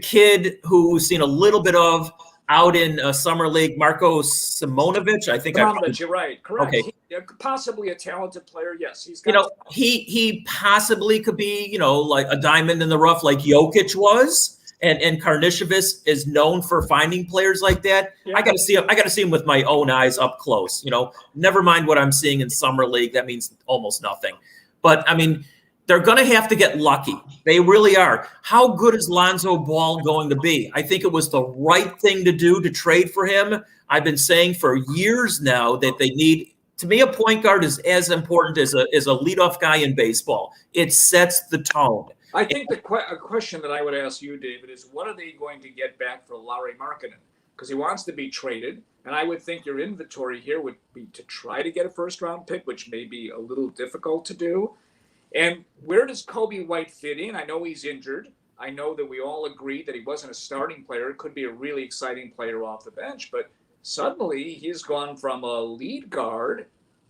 kid who we've seen a little bit of out in summer league, Marko Simonovic. I think you're right. Correct. Okay. Possibly a talented player. Yes, he's got. He possibly could be like a diamond in the rough, like Jokic was. And Karnisovas is known for finding players like that. Yeah. I got to see him with my own eyes up close. Never mind what I'm seeing in summer league. That means almost nothing. But I mean, they're going to have to get lucky. They really are. How good is Lonzo Ball going to be? I think it was the right thing to do to trade for him. I've been saying for years now that they need. To me, a point guard is as important as a leadoff guy in baseball. It sets the tone. I think a question that I would ask you, David, is what are they going to get back for Lauri Markkanen? Because he wants to be traded, and I would think your inventory here would be to try to get a first-round pick, which may be a little difficult to do. And where does Kobe White fit in? I know he's injured. I know that we all agree that he wasn't a starting player. It could be a really exciting player off the bench, but suddenly he's gone from a lead guard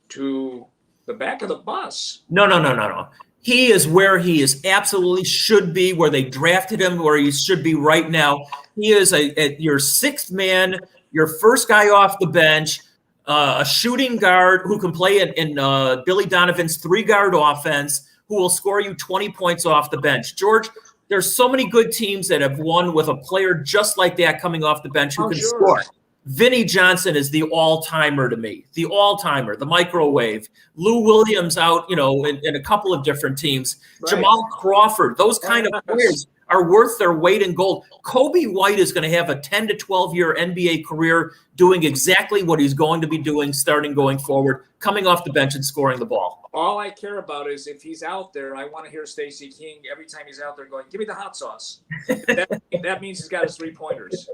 to the back of the bus. No. He is where he is absolutely should be, where they drafted him, where he should be right now. He is your sixth man, your first guy off the bench, a shooting guard who can play in Billy Donovan's 3-guard offense, who will score you 20 points off the bench. George, there's so many good teams that have won with a player just like that coming off the bench who can score. Vinnie Johnson is the all-timer to me, the all-timer, the microwave. Lou Williams out, in a couple of different teams. Right. Jamal Crawford, those kind of players are worth their weight in gold. Kobe White is going to have a 10 to 12-year NBA career doing exactly what he's going to be doing starting going forward, coming off the bench and scoring the ball. All I care about is if he's out there, I want to hear Stacey King every time he's out there going, give me the hot sauce. That means he's got his 3-pointers.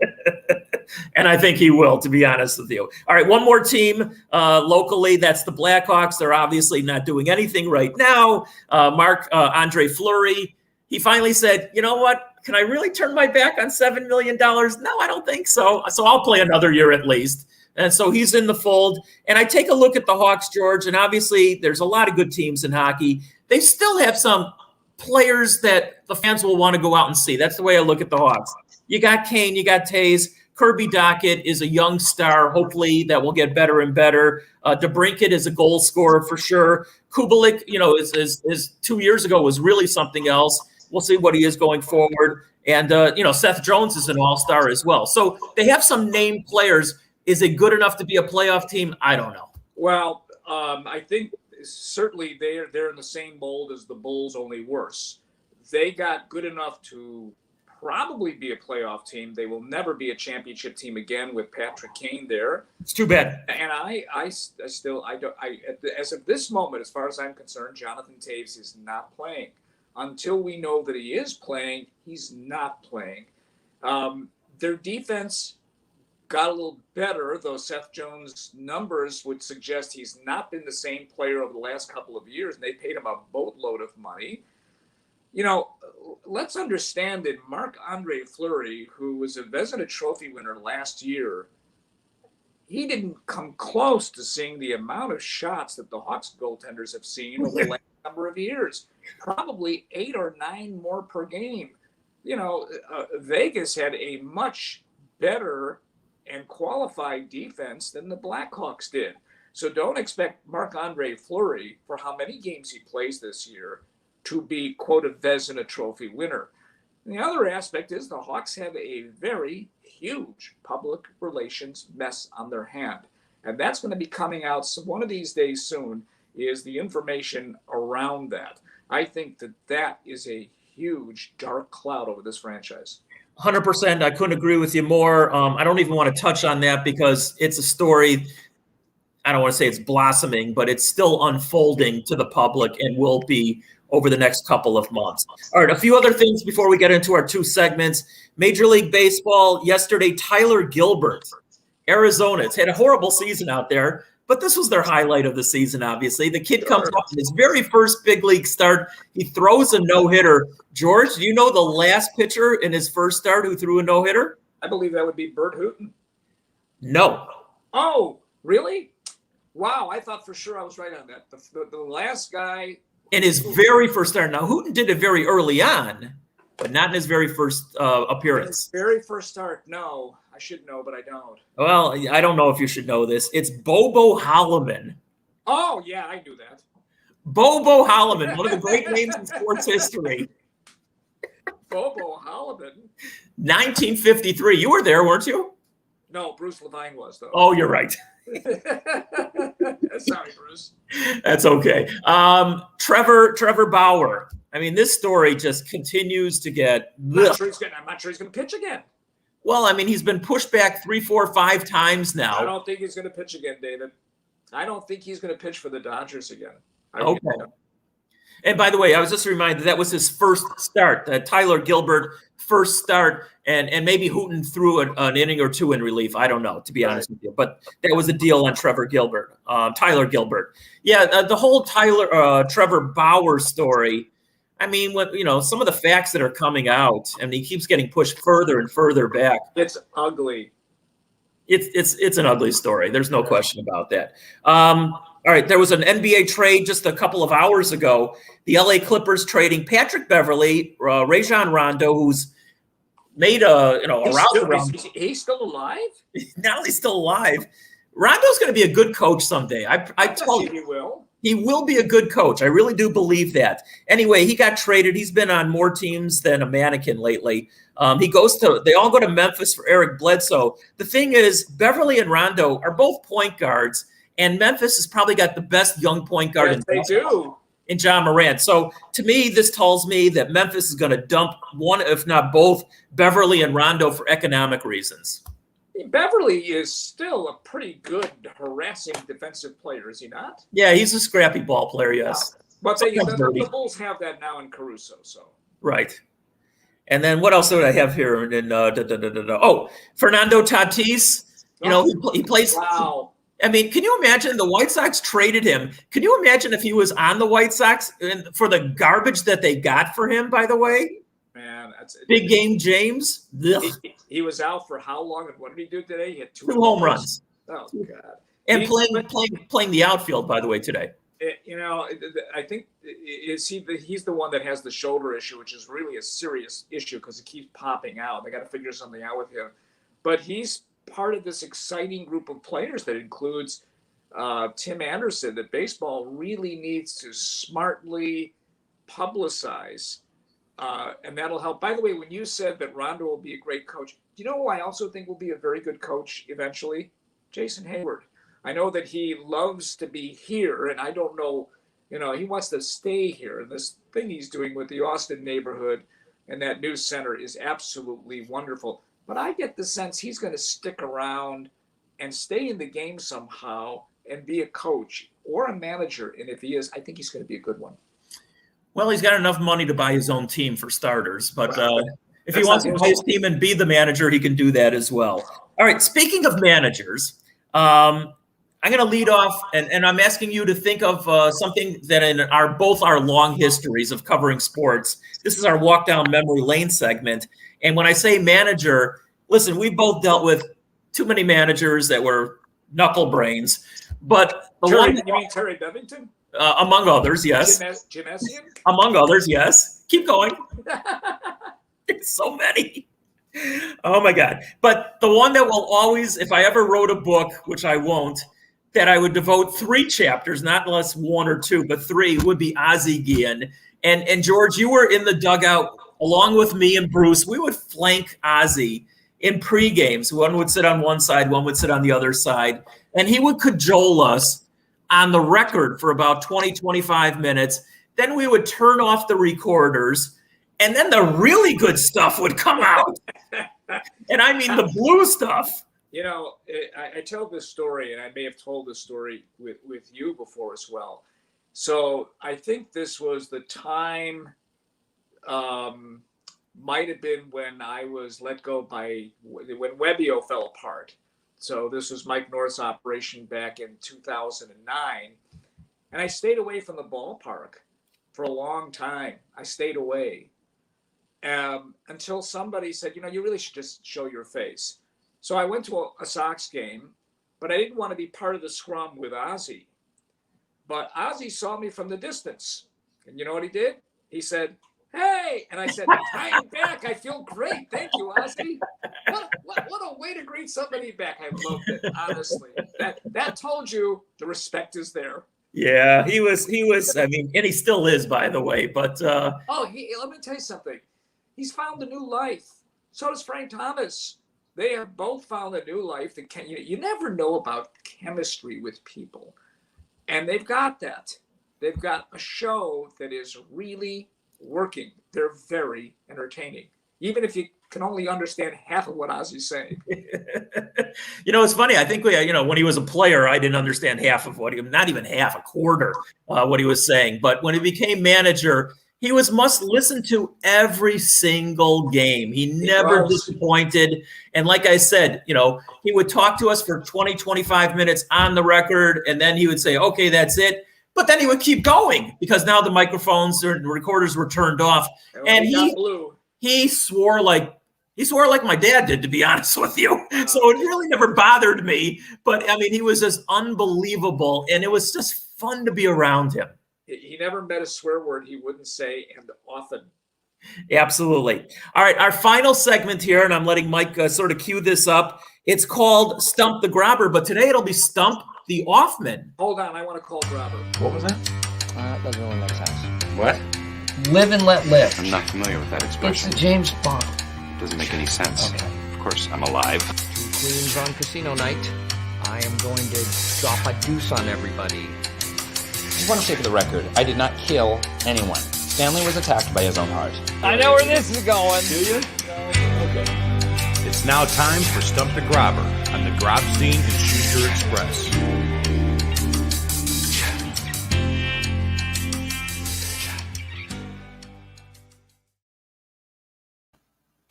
And I think he will, to be honest with you. All right, one more team locally. That's the Blackhawks. They're obviously not doing anything right now. Andre Fleury, he finally said, you know what? Can I really turn my back on $7 million? No, I don't think so. So I'll play another year at least. And so he's in the fold. And I take a look at the Hawks, George, and obviously there's a lot of good teams in hockey. They still have some players that the fans will want to go out and see. That's the way I look at the Hawks. You got Kane, you got Taves. Kirby Dockett is a young star, hopefully that will get better and better. DeBrincat is a goal scorer for sure. Kubalik, is 2 years ago was really something else. We'll see what he is going forward. And, Seth Jones is an all-star as well. So they have some named players. Is it good enough to be a playoff team? I don't know. Well, I think certainly they're in the same mold as the Bulls, only worse. They got good enough to probably be a playoff team. They will never be a championship team again with Patrick Kane there. It's too bad. And as of this moment, as far as I'm concerned, Jonathan Taves is not playing. Until we know that he is playing, he's not playing. Their defense got a little better, though Seth Jones' numbers would suggest he's not been the same player over the last couple of years, and they paid him a boatload of money. Let's understand that Marc-Andre Fleury, who was a Vezina Trophy winner last year, he didn't come close to seeing the amount of shots that the Hawks goaltenders have seen over the last number of years. Probably 8 or 9 more per game. Vegas had a much better and qualified defense than the Blackhawks did. So don't expect Marc-Andre Fleury, for how many games he plays this year, to be, quote, a Vezina Trophy winner. And the other aspect is the Hawks have a very huge public relations mess on their hand. And that's going to be coming out one of these days soon, is the information around that. I think that is a huge dark cloud over this franchise. 100%. I couldn't agree with you more. I don't even want to touch on that because it's a story. I don't want to say it's blossoming, but it's still unfolding to the public and will be over the next couple of months. All right, a few other things before we get into our two segments. Major League Baseball yesterday, Tyler Gilbert, Arizona. It's had a horrible season out there, but this was their highlight of the season, obviously. The kid comes up in his very first big league start. He throws a no-hitter. George, do you know the last pitcher in his first start who threw a no-hitter? I believe that would be Bert Hooton. No. Oh, really? Wow, I thought for sure I was right on that. The last guy in his very first start. Now, Hooton did it very early on, but not in his very first appearance. His very first start, no. I should know, but I don't. Well, I don't know if you should know this. It's Bobo Holloman. Oh, yeah, I knew that. Bobo Holloman, one of the great names in sports history. Bobo Holloman. 1953. You were there, weren't you? No, Bruce Levine was, though. Oh, you're right. Sorry, Bruce. That's okay. Trevor Bauer. I mean, this story just continues to get. I'm not sure he's going to pitch again. Well, I mean, he's been pushed back 3, 4, 5 times now. I don't think he's going to pitch again, David. I don't think he's going to pitch for the Dodgers again. Okay. And by the way, I was just reminded that was his first start. Tyler Gilbert, first start, and maybe Hooton threw an inning or two in relief. I don't know, to be honest with you. But that was a deal on Tyler Gilbert. Yeah, the whole Trevor Bauer story. I mean, some of the facts that are coming out, and he keeps getting pushed further and further back. It's ugly. It's an ugly story. There's no question about that. All right, there was an NBA trade just a couple of hours ago. The LA Clippers trading Patrick Beverley, Rajon Rondo, who's made around. He's still alive? Now he's still alive. Rondo's going to be a good coach someday. I told you he will. He will be a good coach. I really do believe that. Anyway, he got traded. He's been on more teams than a mannequin lately. They all go to Memphis for Eric Bledsoe. The thing is, Beverly and Rondo are both point guards, and Memphis has probably got the best young point guard in John Morant. So to me, this tells me that Memphis is going to dump one, if not both, Beverly and Rondo for economic reasons. Beverly is still a pretty good harassing defensive player, is he not? Yeah, he's a scrappy ball player, yes. But the Bulls have that now in Caruso. So right. And then what else do I have here? Fernando Tatis. He plays. Wow. I mean, can you imagine the White Sox traded him? Can you imagine if he was on the White Sox for the garbage that they got for him, by the way? Man, Big Game James. He was out for how long? And what did he do today? He had 2 home runs. Oh, God. And playing the outfield, by the way, today. I think he's the one that has the shoulder issue, which is really a serious issue because it keeps popping out. They got to figure something out with him. But he's part of this exciting group of players that includes Tim Anderson that baseball really needs to smartly publicize. And that'll help. By the way, when you said that Rondo will be a great coach, do you know who I also think will be a very good coach eventually? Jason Hayward. I know that he loves to be here, and I don't know, he wants to stay here. And this thing he's doing with the Austin neighborhood and that new center is absolutely wonderful. But I get the sense he's going to stick around and stay in the game somehow and be a coach or a manager. And if he is, I think he's going to be a good one. Well, he's got enough money to buy his own team for starters. But if he wants to buy his team and be the manager, he can do that as well. All right, speaking of managers, I'm going to lead off, and I'm asking you to think of something that in both our long histories of covering sports, this is our walk down memory lane segment. And when I say manager, listen, we both dealt with too many managers that were knuckle brains. But you mean Terry Bevington? Among others, yes. Jim Essian? Among others, yes. Keep going. There's so many. Oh my God. But the one that will always, if I ever wrote a book, which I won't, that I would devote 3 chapters, not less 1 or 2, but 3, would be Ozzie Guillen. And George, you were in the dugout along with me and Bruce. We would flank Ozzie in pre-games. One would sit on one side, one would sit on the other side. And he would cajole us on the record for about 20, 25 minutes. Then we would turn off the recorders, and then the really good stuff would come out. And I mean the blue stuff. You know, I tell this story, and I may have told this story with you before as well. So I think this was the time, might have been when I was let go when Webbio fell apart. So this was Mike North's operation back in 2009. And I stayed away from the ballpark for a long time. I stayed away until somebody said, you really should just show your face. So I went to a Sox game, but I didn't want to be part of the scrum with Ozzie. But Ozzie saw me from the distance. And you know what he did? He said, "Hey." And I said, "I am back. I feel great. Thank you, Ozzie." What a way to greet somebody back. I loved it, honestly. That told you the respect is there. Yeah, he was, I mean, and he still is, by the way, but let me tell you something. He's found a new life. So does Frank Thomas. They have both found a new life. You never know about chemistry with people. And they've got that. They've got a show that is really working. They're very entertaining, even if you can only understand half of what Ozzie's saying. It's funny. I think when he was a player, I didn't understand half of not even half, a quarter, what he was saying. But when he became manager, he must listen to every single game. He never disappointed. And like I said, he would talk to us for 20, 25 minutes on the record, and then he would say, "Okay, that's it." But then he would keep going because now the microphones or the recorders were turned off. And he swore like my dad did, to be honest with you. So it really never bothered me. But I mean, he was just unbelievable, and it was just fun to be around him. He never met a swear word he wouldn't say, and often. Absolutely. All right, our final segment here, and I'm letting Mike sort of cue this up. It's called Stump the Grabber, but today it'll be Stump the Ofman. Hold on, I want to call Grabber. What was that? That doesn't really make sense. What? Live and let live. I'm not familiar with that It's expression. a James Bond. Doesn't make any sense. Okay. Of course, I'm alive. 2 queens on casino night. I am going to drop a deuce on everybody. I just want to say for the record, I did not kill anyone. Stanley was attacked by his own heart. I know where this is going. Do you? Okay. It's now time for Stump the Grabber on the Grobstein and Schuster Express.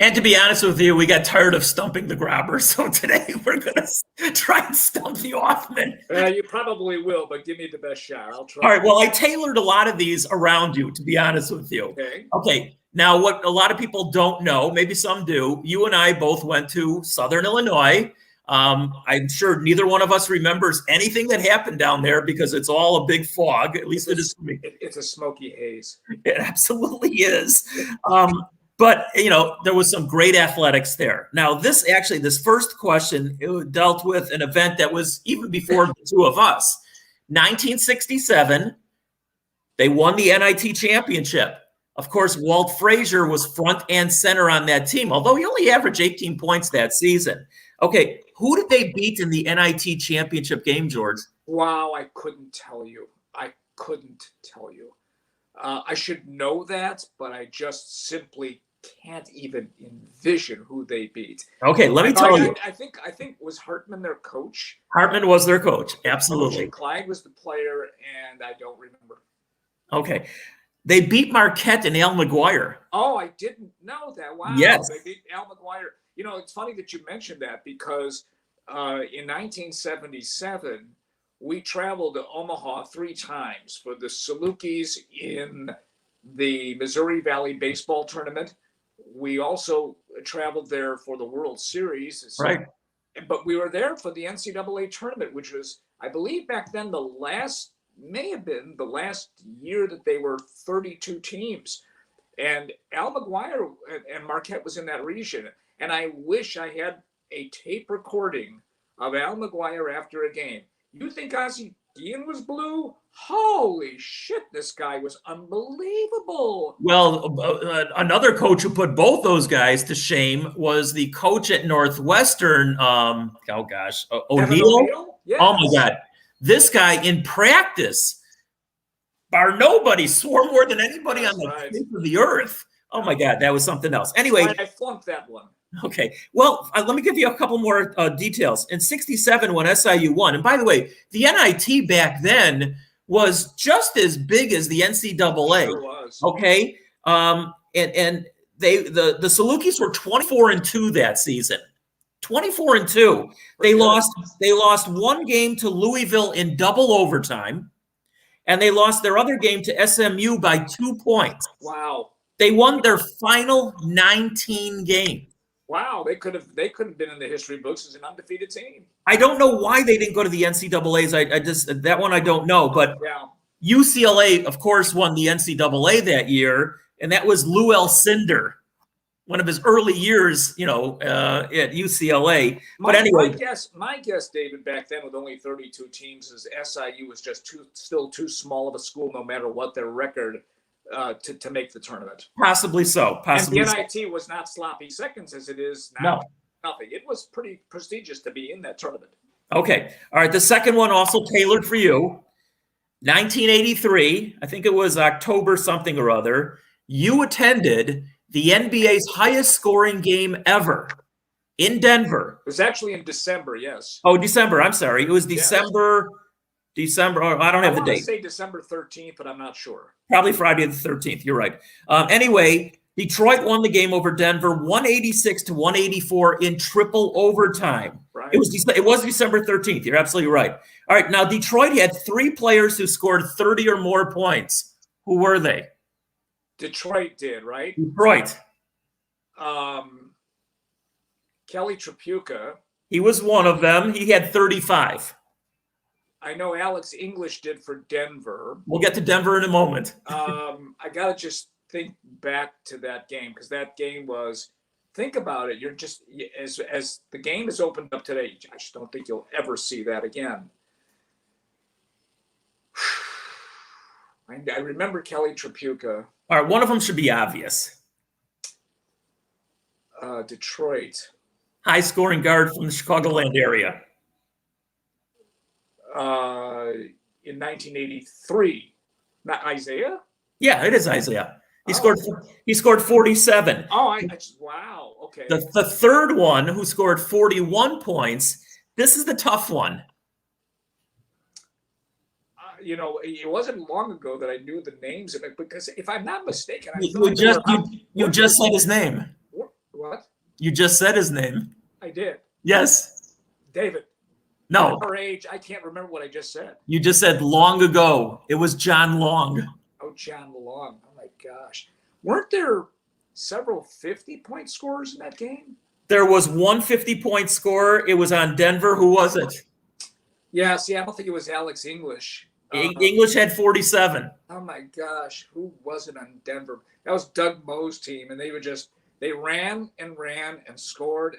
And to be honest with you, we got tired of stumping the Grabber, so today we're going to try and stump the Ofman. You probably will, but give me the best shot. I'll try. All right, well, I tailored a lot of these around you, to be honest with you. Okay. Now, what a lot of people don't know, maybe some do, you and I both went to Southern Illinois. I'm sure neither one of us remembers anything that happened down there because it's all a big fog, at least it is for me. It's a smoky haze. It absolutely is. But, there was some great athletics there. Now, this first question, it dealt with an event that was even before the two of us. 1967, they won the NIT championship. Of course, Walt Frazier was front and center on that team, although he only averaged 18 points that season. Okay, who did they beat in the NIT championship game, George? Wow, I couldn't tell you. I should know that, but I just simply can't even envision who they beat. Okay, let me tell you. I think was Hartman their coach? Hartman was their coach, absolutely. Clyde was the player, and I don't remember. Okay. They beat Marquette and Al McGuire. Oh, I didn't know that. Wow. Yes. They beat Al McGuire. It's funny that you mentioned that because in 1977, we traveled to Omaha 3 times for the Salukis in the Missouri Valley Baseball Tournament. We also traveled there for the World Series. Right. But we were there for the NCAA tournament, which was, I believe back then, may have been the last year that they were 32 teams. And Al McGuire and Marquette was in that region. And I wish I had a tape recording of Al McGuire after a game. You think Ozzie Guillen was blue? Holy shit, this guy was unbelievable. Well, another coach who put both those guys to shame was the coach at Northwestern. O'Neill. Yes. Oh my God, this guy in practice, bar nobody, swore more than anybody on the face of the earth. Oh my God, that was something else. Anyway, I flunked that one. Okay. Well, let me give you a couple more details. In '67, when SIU won, and by the way, the NIT back then was just as big as the NCAA. Sure was. Okay. And the Salukis were 24-2 that season. 24-2. They lost one game to Louisville in double overtime, and they lost their other game to SMU by 2 points. Wow. They won their final 19 games. Wow, they could have been in the history books as an undefeated team. I don't know why they didn't go to the NCAAs. I just that one I don't know. But yeah. UCLA, of course, won the NCAA that year, and that was Lou Alcindor, one of his early years, at UCLA. But anyway, my guess, David, back then with only 32 teams, is SIU was just still too small of a school, no matter what their record. To make the tournament. Possibly so. And the NIT was not sloppy seconds as it is now. No. Nothing. It was pretty prestigious to be in that tournament. Okay. All right. The second one also tailored for you. 1983, I think it was October something or other. You attended the NBA's highest scoring game ever in Denver. It was actually in December, yes. Oh, December. I'm sorry. It was December. I don't have the date. I say December 13th, but I'm not sure. Probably Friday the 13th. You're right. Anyway, Detroit won the game over Denver, 186-184 in triple overtime. Right. It was December 13th. You're absolutely right. All right. Now, Detroit had 3 players who scored 30 or more points. Who were they? Detroit did, right? Detroit. Kelly Tripucka. He was one of them. He had 35. I know Alex English did for Denver. We'll get to Denver in a moment. I got to just think back to that game, because that game was, think about it. You're just, as the game is opened up today, I just don't think you'll ever see that again. I remember Kelly Tripucka. All right. One of them should be obvious. Detroit. High scoring guard from the Chicagoland area. In 1983, not Isaiah. Yeah, it is Isaiah. He scored 47. Oh, wow. Okay. The third one, who scored 41 points. This is the tough one. It wasn't long ago that I knew the names of it, because if I'm not mistaken, You just said his name. What? You just said his name. I did. Yes. David. No. At our age, I can't remember what I just said. You just said long ago. It was John Long. Oh, John Long. Oh, my gosh. Weren't there several 50-point scorers in that game? There was one 50-point scorer. It was on Denver. Who was it? Yeah, see, I don't think it was Alex English. English had 47. Oh, my gosh. Who was it on Denver? That was Doug Moe's team, and they ran and ran and scored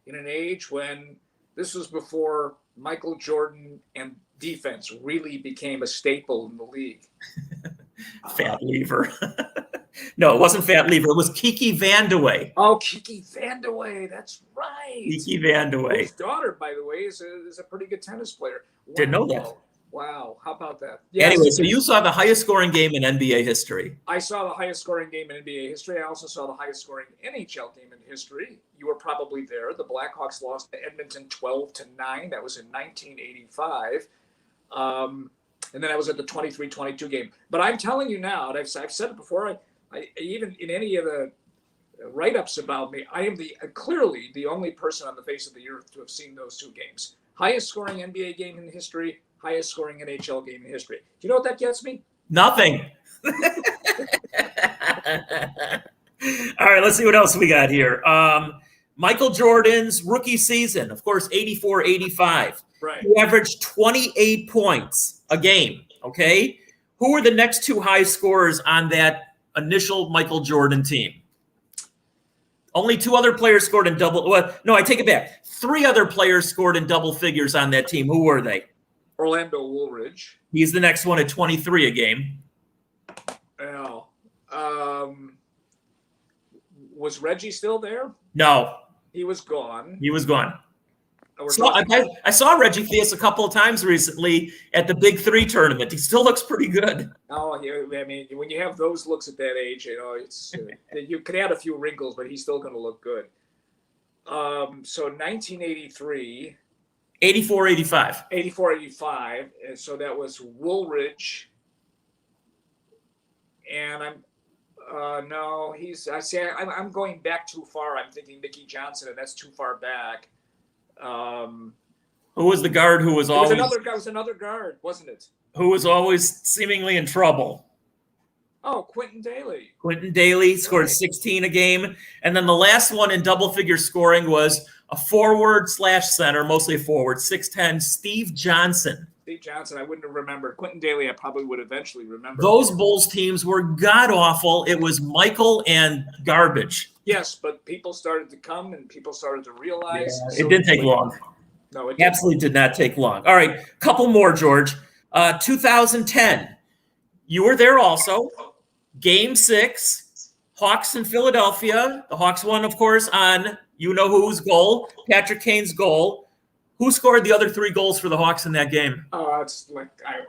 in an age when this was before Michael Jordan and defense really became a staple in the league. Fat Lever. No, it wasn't Fat Lever. It was Kiki Vandeweghe. Oh, Kiki Vandeweghe. That's right. Kiki Vandeweghe. His daughter, by the way, is a pretty good tennis player. Wow. Didn't know that. Wow. How about that? Yes. Anyway, so you saw the highest scoring game in NBA history. I saw the highest scoring game in NBA history. I also saw the highest scoring NHL game in history. You were probably there. The Blackhawks lost to Edmonton 12-9. That was in 1985. And then I was at the 23-22 game. But I'm telling you now, and I've said it before, I even in any of the write-ups about me, I am clearly the only person on the face of the earth to have seen those 2 games. Highest scoring NBA game in history, highest scoring NHL game in history. Do you know what that gets me? Nothing. All right, let's see what else we got here. Michael Jordan's rookie season, of course, 84-85. Right. He averaged 28 points a game, okay? Who were the next 2 high scorers on that initial Michael Jordan team? Only 2 other players scored in double. Well, no, I take it back. 3 other players scored in double figures on that team. Who were they? Orlando Woolridge. He's the next one at 23 a game. Well, was Reggie still there? No, He was gone. he was gone. We're So talking- I saw Reggie Theus a couple of times recently at the Big 3 tournament. He still looks pretty good. Oh, I mean, when you have those looks at that age, it's you could add a few wrinkles, but he's still going to look good. So 1983, 84-85. 84-85, and so that was Woolridge, and I'm going back too far. I'm thinking Mickey Johnson, and that's too far back. Who was the guard who was always another guard, wasn't it? who was always seemingly in trouble? Oh, Quentin Daly. Quentin Daly scored 16 a game. And then the last one in double figure scoring was a forward/center, mostly a forward, 6'10", Steve Johnson. Steve Johnson, I wouldn't have remembered. Quentin Daly, I probably would eventually remember. Those Bulls teams were god-awful. It was Michael and garbage. Yes, but people started to come and people started to realize. It didn't take long. No, it didn't. Absolutely did not take long. All right, couple more, George. 2010, you were there also. Game 6, Hawks in Philadelphia. The Hawks won, of course, on you-know-who's goal, Patrick Kane's goal. Who scored the other 3 goals for the Hawks in that game? It's like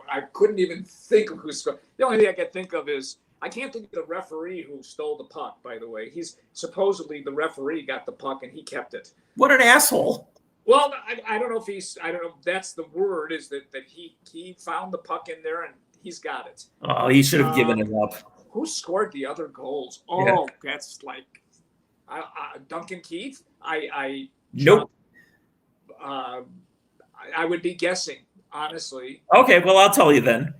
I couldn't even think of who scored. The only thing I could think of is I can't think of the referee who stole the puck, by the way. He's supposedly the referee got the puck and he kept it. What an asshole. Well, I don't know if I don't know. That's the word is that he found the puck in there and he's got it. Oh, he should have given it up. Who scored the other goals? Oh, that's like Duncan Keith. Nope. I would be guessing, honestly. Okay, well, I'll tell you then.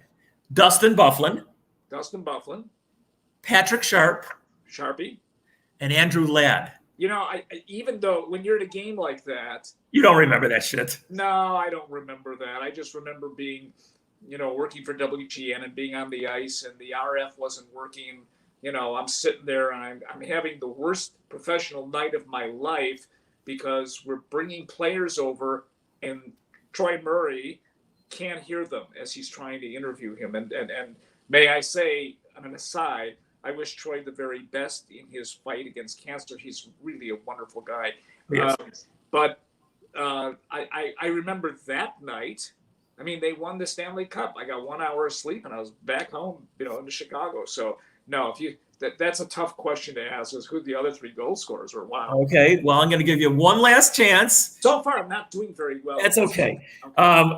Dustin Byfuglien, Patrick Sharp, Sharpie, and Andrew Ladd. You know, even though when you're at a game like that, You don't remember that shit. no, I don't remember that. I just remember being, working for WGN and being on the ice, and the RF wasn't working. I'm sitting there and I'm having the worst professional night of my life because we're bringing players over and Troy Murray can't hear them as he's trying to interview him. And may I say, on an aside, I wish Troy the very best in his fight against cancer. He's really a wonderful guy. Yes. I remember that night. I mean, they won the Stanley Cup. I got 1 hour of sleep and I was back home, into Chicago. So no, that's a tough question to ask is who the other 3 goal scorers were. Wow. Okay, well, I'm going to give you one last chance. So far, I'm not doing very well. That's okay.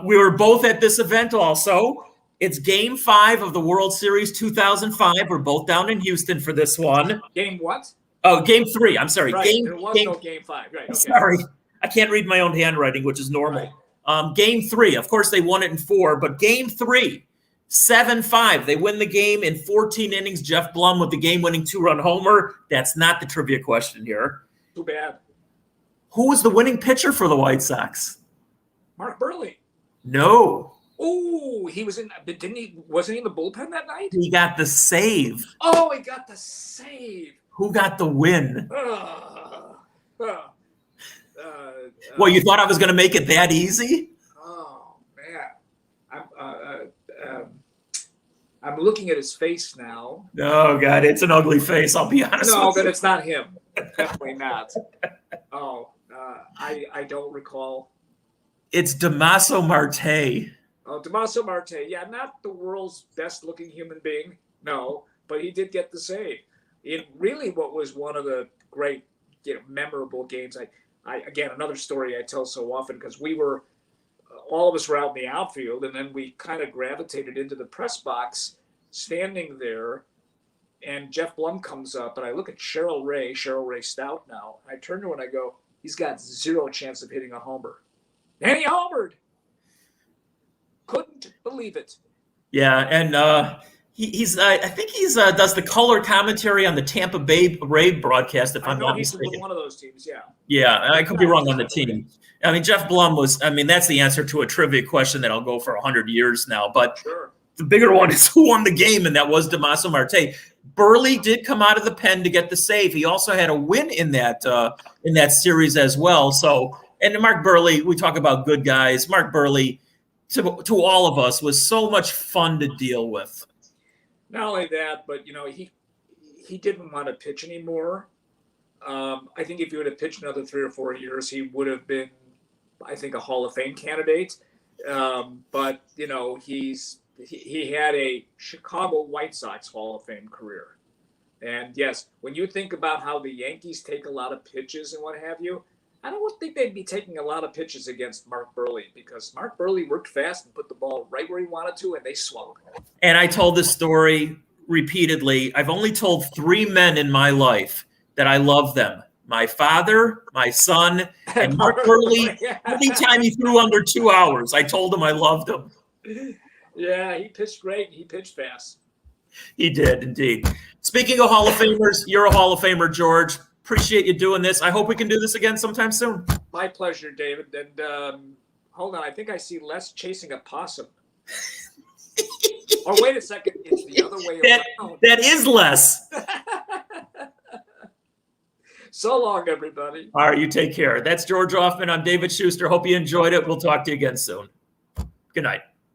We were both at this event also. It's Game 5 of the World Series 2005. We're both down in Houston for this one. Game what? Oh, Game 3. I'm sorry. Right. There was no Game 5. Right. Okay. Sorry. I can't read my own handwriting, which is normal. Right. Game 3. Of course, they won it in 4, but Game 3, 7-5. They win the game in 14 innings. Jeff Blum with the game-winning 2-run homer. That's not the trivia question here. Too bad. Who was the winning pitcher for the White Sox? Mark Burley. No. Oh, he was in. Wasn't he in the bullpen that night? He got the save. Oh, he got the save. Who got the win? Well, you thought I was going to make it that easy? Oh man, I'm looking at his face now. Oh God, it's an ugly face. I'll be honest. No, with but you. it's not him. Definitely not. Oh, I don't recall. It's Damaso Marte. Oh, Damaso Marte. Yeah, not the world's best-looking human being. No, but he did get the save. It really what was one of the great, memorable games. I again, another story I tell so often because we were, all of us were out in the outfield, and then we kind of gravitated into the press box, standing there, and Jeff Blum comes up, and I look at Cheryl Ray Stout now. I turn to her and I go, he's got 0 chance of hitting a homer. And he homered. Couldn't believe it. Yeah, and he's I think he's does the color commentary on the Tampa Bay Ray broadcast. If I'm not mistaken, he's one of those teams. Yeah. Yeah, I could be wrong on the team. I mean, Jeff Blum was. I mean, that's the answer to a trivia question that I'll go for 100 years now. But sure. The bigger one is who won the game, and that was Damaso Marte. Burley did come out of the pen to get the save. He also had a win in that series as well. So, and Mark Burley, we talk about good guys. Mark Burley, to all of us, was so much fun to deal with. Not only that, but he didn't want to pitch anymore. I think if he would have pitched another 3 or 4 years, he would have been, I think, a Hall of Fame candidate. But he had a Chicago White Sox Hall of Fame career. And yes, when you think about how the Yankees take a lot of pitches and what have you, I don't think they'd be taking a lot of pitches against Mark Burley, because Mark Burley worked fast and put the ball right where he wanted to, and they swung. And I told this story repeatedly. I've only told 3 men in my life that I love them. My father, my son, and Mark Burley. Anytime he threw under 2 hours, I told him I loved him. Yeah, he pitched great. He pitched fast. He did, indeed. Speaking of Hall of Famers, you're a Hall of Famer, George. Appreciate you doing this. I hope we can do this again sometime soon. My pleasure, David. And hold on, I think I see Les chasing a possum. Or wait a second, it's the other way around. That is Les. So long, everybody. All right, you take care. That's George Ofman. I'm David Schuster. Hope you enjoyed it. We'll talk to you again soon. Good night.